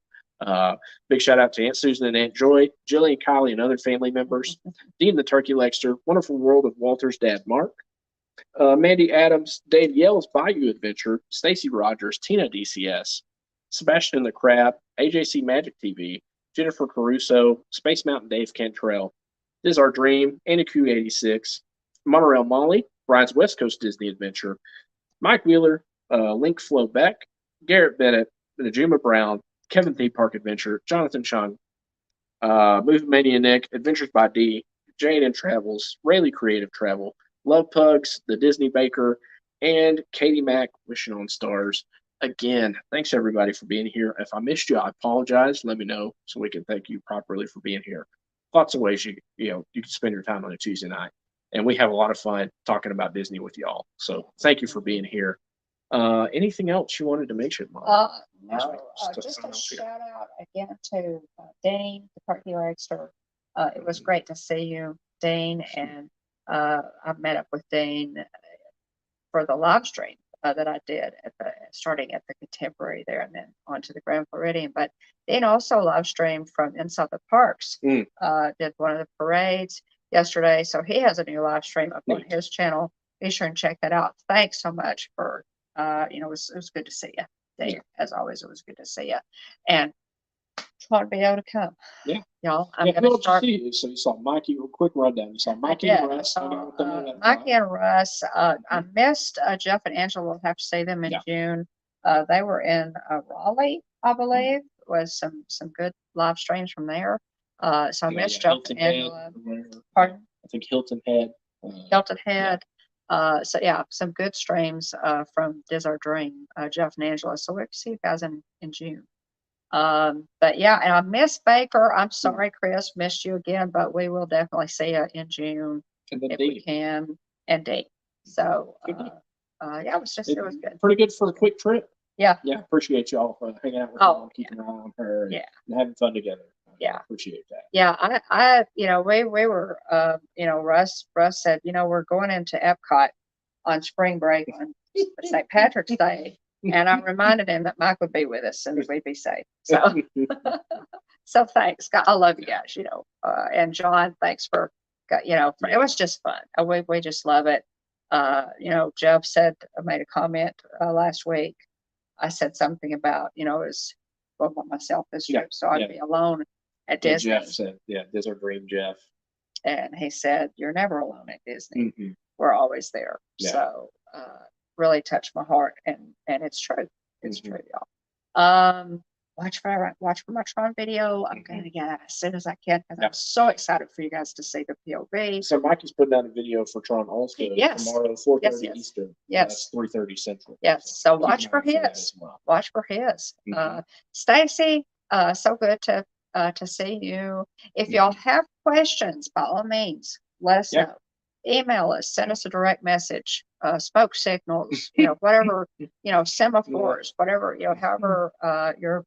Big shout out to Aunt Susan and Aunt Joy, Jillian, Kylie, and other family members. Dean the Turkey Lexter, Wonderful World of Walter's dad, Mark. Mandy Adams, Dave Yell's Bayou Adventure, Stacy Rogers, Tina DCS, Sebastian the Crab, AJC Magic TV, Jennifer Caruso, Space Mountain Dave Cantrell, This Is Our Dream, Anna Q86, Monorail Molly, Brian's West Coast Disney Adventure, Mike Wheeler, Link Flo Beck, Garrett Bennett, Najuma Brown, Kevin Theme Park Adventure, Jonathan Chung, Movie Mania Nick, Adventures by D, Jane and Travels, Rayleigh Creative Travel, Love Pugs, The Disney Baker, and Katie Mack, Wishing on Stars. Again, thanks everybody for being here. If I missed you, I apologize. Let me know so we can thank you properly for being here. Lots of ways you can spend your time on a Tuesday night, and we have a lot of fun talking about Disney with y'all. So thank you for being here. Anything else you wanted to mention, Mom? No, just a shout out again to Dane, the Park Director. It was great to see you, Dane, and I met up with Dane for the live stream that I did starting at the Contemporary there and then on to the Grand Floridian. But Dane also live streamed from inside the parks. Did one of the parades yesterday, so he has a new live stream up on his channel. Be sure and check that out. Thanks so much for it was good to see you, Dave. As always, it was good to see you, and try to be able to come. Yeah, y'all. I'm gonna start. So you saw Mikey. Real quick rundown. You saw Mikey and Russ. Mikey and Russ. I missed Jeff and Angela. We'll have to see them in June. They were in Raleigh, I believe. Was some good live streams from there. So I missed Jeff and Angela. Pardon? I think Hilton Head. Hilton Head. So yeah, some good streams from Dis Our Dream, Jeff and Angela. So we'll see you guys in June. But yeah, and I miss Baker. I'm sorry, Chris, missed you again, but we will definitely see you in June if we can, and date. So yeah, it was good. Pretty good for a quick trip. Yeah. Yeah, appreciate y'all for hanging out with her and keeping an eye on her and having fun together. Yeah. Appreciate that. Yeah, I we were Russ said, we're going into Epcot on spring break on St. Patrick's Day. And I reminded him that Mike would be with us and we'd be safe. So, so thanks. I love you guys, and John, thanks for, it was just fun. We just love it. Jeff made a comment last week. I said something about, it was myself this trip, so I'd be alone at Disney. Jeff said, Dis Our Dream, Jeff. And he said, you're never alone at Disney. We're always there. Yeah. So, really touched my heart, and it's true. It's true, y'all. Watch for my Tron video. I'm gonna get it as soon as I can because I'm so excited for you guys to see the POV. So Mikey's putting out a video for Tron also tomorrow, 4:30 Eastern. Yes, 3:30 Central. Yes. So watch for his. Watch for his. Stacy, so good to see you. If y'all have questions, by all means, let us know. Email us, send us a direct message, smoke signals, whatever, semaphores, whatever, however, your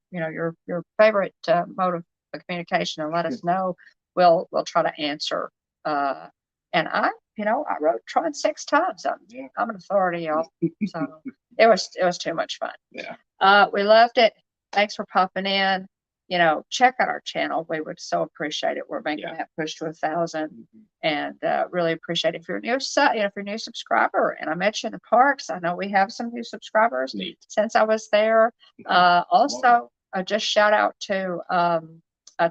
favorite mode of communication, and let us know. We'll try to answer. And I wrote Tron 6 times. I'm an authority, y'all. So it was too much fun. Yeah. We loved it. Thanks for popping in. Check out our channel. We would so appreciate it. We're making that push to 1,000, and really appreciate it. If you're new, if you're a new subscriber, and I mentioned the parks, I know we have some new subscribers since I was there. Also, just shout out to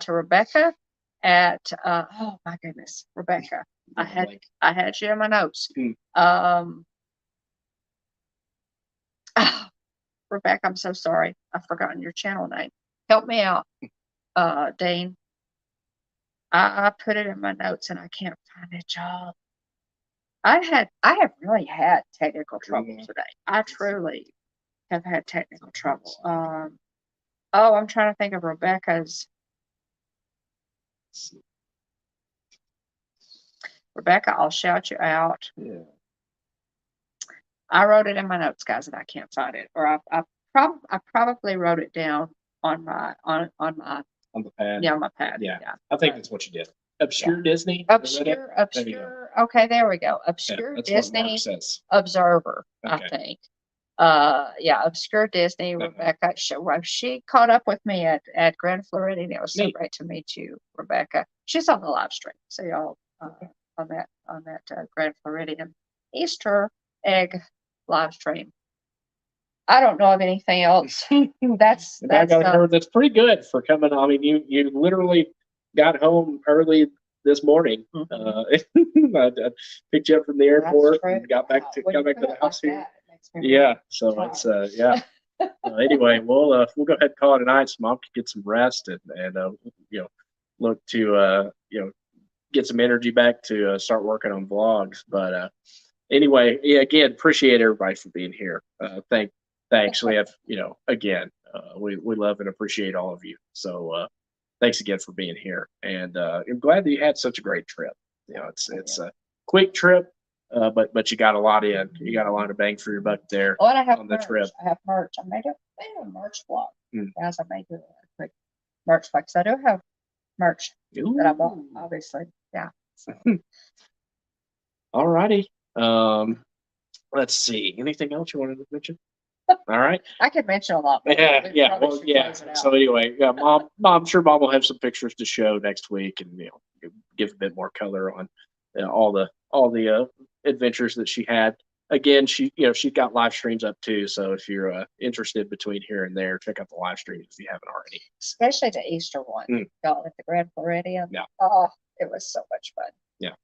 Rebecca at oh my goodness, Rebecca. I had you in my notes. Rebecca, I'm so sorry. I've forgotten your channel name. Help me out, Dean. I put it in my notes and I can't find it, y'all. I have really had technical trouble today. I truly have had technical trouble. I'm trying to think of Rebecca's Rebecca, I'll shout you out. Yeah. I wrote it in my notes, guys, and I can't find it. Or I probably wrote it down on my On the pad. on my pad. Yeah. Yeah. I think that's what you did. Obscure Disney. Is that it? Obscure. Okay, there we go. Obscure That's what Mark Disney says. Observer, I Okay. think. Yeah, Obscure Disney. Uh-huh. Rebecca, she caught up with me at Grand Floridian. It was so Neat. great to meet you, Rebecca. She's on the live stream, so y'all on that Grand Floridian Easter egg live stream. I don't know of anything else. That's That's pretty good for coming. I mean, you literally got home early this morning. Mhm. I picked you up from the airport true. and got back to When you the put it house like here. that, it makes me Yeah, really so tired. it's yeah. Anyway, we'll go ahead and call it a night so Mom can get some rest and look to get some energy back to start working on vlogs. But anyway, yeah, again, appreciate everybody for being here. Thanks. We have again, we love and appreciate all of you. So thanks again for being here, and I'm glad that you had such a great trip. It's a quick trip. But you got a lot in. You got a lot of bang for your buck there. Oh, and I have on the merch. trip. I have merch. I made a merch vlog. Mm. Guys, I made a quick merch vlog. So I do have merch that I bought, Ooh. obviously. Yeah. So. All righty. Let's see. Anything else you wanted to mention? All right. I could mention a lot more. Yeah. Well, yeah. So anyway, yeah, Mom, I'm sure Mom will have some pictures to show next week, and give a bit more color on all the adventures that she had. Again, she's got live streams up too. So if you're interested between here and there, check out the live streams if you haven't already. Especially the Easter one, y'all at the Grand Floridian. Yeah. Oh, it was so much fun. Yeah.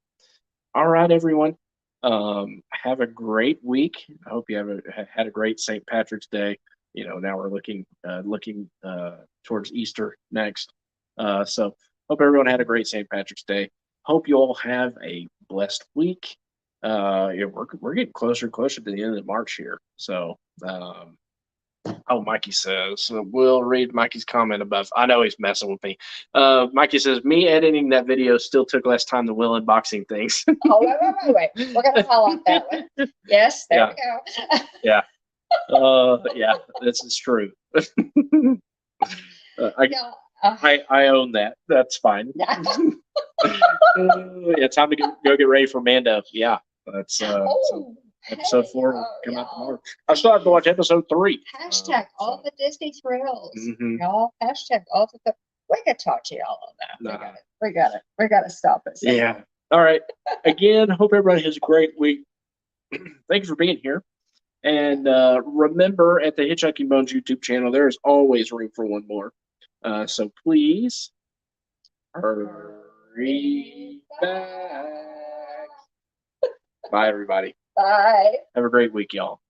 All right, everyone. Have a great week. I hope you had a great St. Patrick's Day. Now we're looking towards Easter next. So hope everyone had a great St. Patrick's Day. Hope you all have a blessed week. We're getting closer and closer to the end of March here. So Mikey says, we'll read Mikey's comment above. I know he's messing with me. Mikey says, me editing that video still took less time than Will unboxing things. Oh, wait. We're going to highlight that one. Yes, there we go. Yeah. Yeah, this is true. I own that. That's fine. It's time to go get ready for Mando. Yeah. That's episode 4 come out tomorrow. I still have to watch episode 3. Hashtag all the Disney thrills. Mm-hmm. Y'all, hashtag all the we could talk to y'all on that. We got to stop it. Yeah. All right. Again, hope everybody has a great week. Thank you for being here. And remember, at the Hitchhiking Bones YouTube channel, there is always room for one more. So please hurry back. Bye, everybody. Bye. Have a great week, y'all.